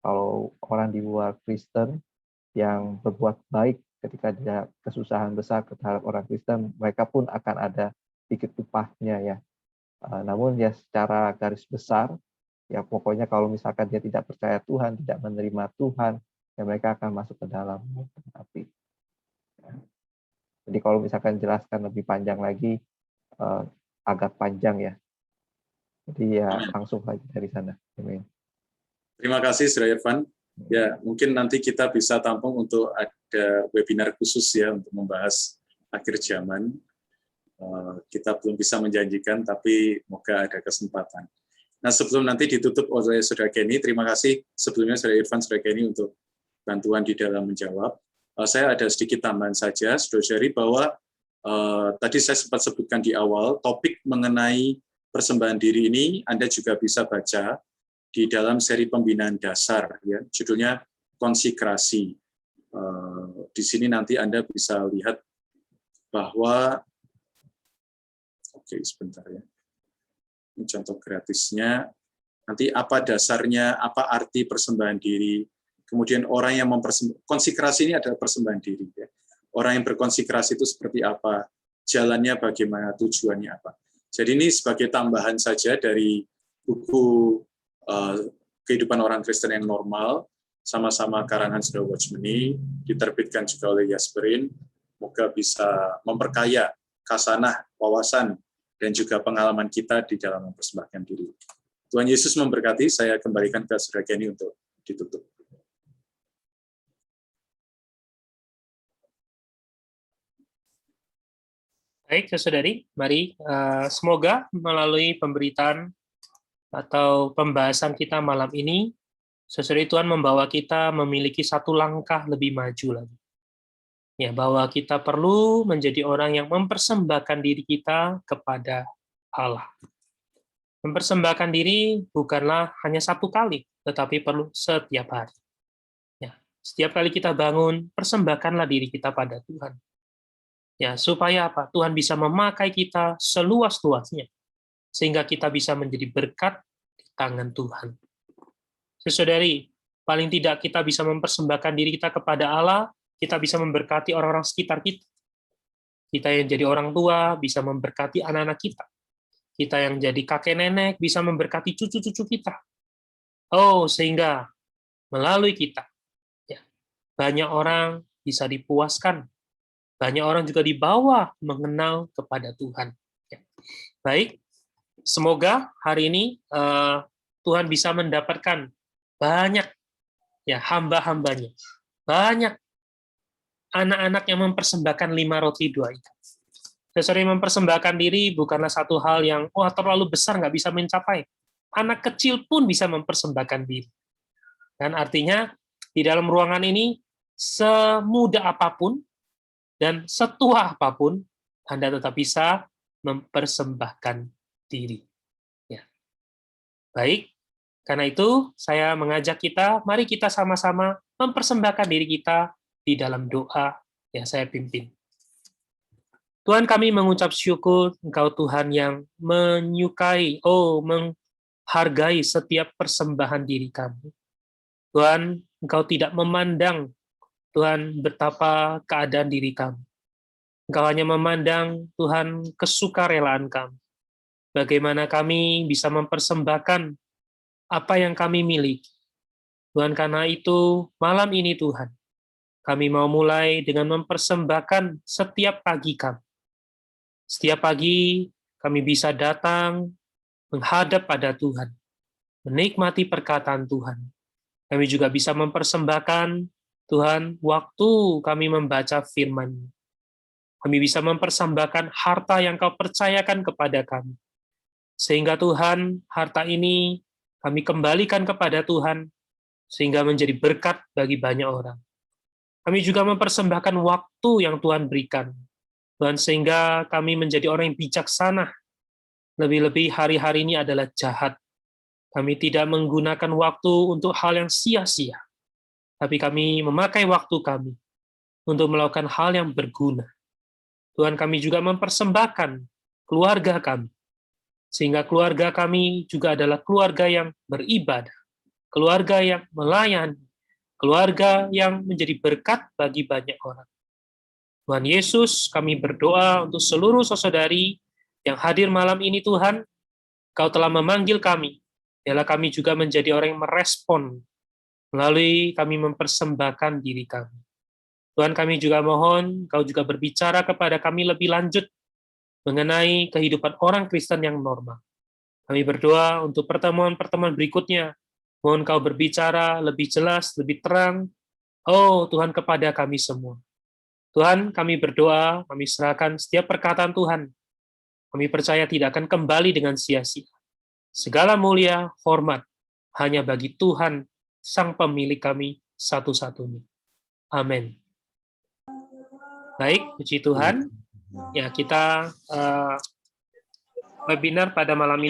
kalau orang di luar Kristen yang berbuat baik ketika dia kesusahan besar terhadap orang Kristen, mereka pun akan ada sedikit upahnya ya. Namun ya secara garis besar, ya pokoknya kalau misalkan dia tidak percaya Tuhan, tidak menerima Tuhan, ya mereka akan masuk ke dalam api. Jadi kalau misalkan jelaskan lebih panjang lagi, agak panjang ya. Jadi ya langsung lagi dari sana. Amin. Terima kasih, Saudara Irfan. Ya, mungkin nanti kita bisa tampung untuk ada webinar khusus ya untuk membahas akhir zaman. Kita belum bisa menjanjikan, tapi semoga ada kesempatan. Nah, sebelum nanti ditutup oleh Saudara Kenny, terima kasih sebelumnya Saudara Irfan, Saudara Kenny untuk bantuan di dalam menjawab. Saya ada sedikit tambahan saja, Saudara-saudari, bahwa tadi saya sempat sebutkan di awal, topik mengenai persembahan diri ini Anda juga bisa baca di dalam seri pembinaan dasar, ya, judulnya konsekrasi. Di sini nanti Anda bisa lihat bahwa, oke, sebentar ya, ini contoh gratisnya, nanti apa dasarnya, apa arti persembahan diri, kemudian orang yang konsekrasi ini adalah persembahan diri. Ya. Orang yang berkonsekrasi itu seperti apa, jalannya bagaimana, tujuannya apa. Jadi ini sebagai tambahan saja dari buku Kehidupan Orang Kristen yang Normal, sama-sama karangan Saudara Watchmeni, diterbitkan juga oleh Jasperin, semoga bisa memperkaya khasanah, wawasan, dan juga pengalaman kita di dalam mempersembahkan diri. Tuhan Yesus memberkati, saya kembalikan ke Saudara Kenny untuk ditutup. Baik, saudari, mari semoga melalui pemberitaan atau pembahasan kita malam ini, saudari, Tuhan membawa kita memiliki satu langkah lebih maju lagi. Ya, bahwa kita perlu menjadi orang yang mempersembahkan diri kita kepada Allah. Mempersembahkan diri bukanlah hanya satu kali, tetapi perlu setiap hari. Ya, setiap kali kita bangun, persembahkanlah diri kita pada Tuhan. Ya, supaya apa? Tuhan bisa memakai kita seluas-luasnya, sehingga kita bisa menjadi berkat di tangan Tuhan. Saudari, paling tidak kita bisa mempersembahkan diri kita kepada Allah, kita bisa memberkati orang-orang sekitar kita. Kita yang jadi orang tua bisa memberkati anak-anak kita. Kita yang jadi kakek nenek bisa memberkati cucu-cucu kita. Oh, sehingga melalui kita, ya, banyak orang bisa dipuaskan. Banyak orang juga dibawa mengenal kepada Tuhan. Ya. Baik, semoga hari ini Tuhan bisa mendapatkan banyak ya hamba-hambanya, banyak anak-anak yang mempersembahkan 5 roti 2 ikan. Sesuai mempersembahkan diri bukanlah satu hal yang terlalu besar nggak bisa mencapai. Anak kecil pun bisa mempersembahkan diri. Dan artinya di dalam ruangan ini semudah apapun dan setua apapun, Anda tetap bisa mempersembahkan diri. Ya. Baik, karena itu saya mengajak kita, mari kita sama-sama mempersembahkan diri kita di dalam doa yang saya pimpin. Tuhan, kami mengucap syukur Engkau Tuhan yang menyukai, menghargai setiap persembahan diri kami. Tuhan, Engkau tidak memandang Tuhan betapa keadaan diri kami. Engkau hanya memandang Tuhan kesukarelaan kami. Bagaimana kami bisa mempersembahkan apa yang kami miliki. Tuhan, karena itu malam ini Tuhan, kami mau mulai dengan mempersembahkan setiap pagi kami. Setiap pagi kami bisa datang menghadap pada Tuhan, menikmati perkataan Tuhan. Kami juga bisa mempersembahkan Tuhan, waktu kami membaca firman-Mu. Kami bisa mempersembahkan harta yang Kau percayakan kepada kami. Sehingga Tuhan, harta ini kami kembalikan kepada Tuhan, sehingga menjadi berkat bagi banyak orang. Kami juga mempersembahkan waktu yang Tuhan berikan. Tuhan, sehingga kami menjadi orang yang bijaksana. Lebih-lebih hari-hari ini adalah jahat. Kami tidak menggunakan waktu untuk hal yang sia-sia. Tapi kami memakai waktu kami untuk melakukan hal yang berguna. Tuhan, kami juga mempersembahkan keluarga kami. sehingga keluarga kami juga adalah keluarga yang beribadah, keluarga yang melayani, keluarga yang menjadi berkat bagi banyak orang. Tuhan Yesus, kami berdoa untuk seluruh saudari yang hadir malam ini, Tuhan, Kau telah memanggil kami, biarlah kami juga menjadi orang yang merespon, melalui kami mempersembahkan diri kami. Tuhan, kami juga mohon, Kau juga berbicara kepada kami lebih lanjut, mengenai kehidupan orang Kristen yang normal. Kami berdoa untuk pertemuan-pertemuan berikutnya, mohon Kau berbicara lebih jelas, lebih terang, oh Tuhan, kepada kami semua. Tuhan, kami berdoa, kami serahkan setiap perkataan Tuhan. Kami percaya tidak akan kembali dengan sia-sia. Segala mulia, hormat, hanya bagi Tuhan, Sang Pemilik kami satu-satunya. Amin. Baik, puji Tuhan. Ya, kita webinar pada malam ini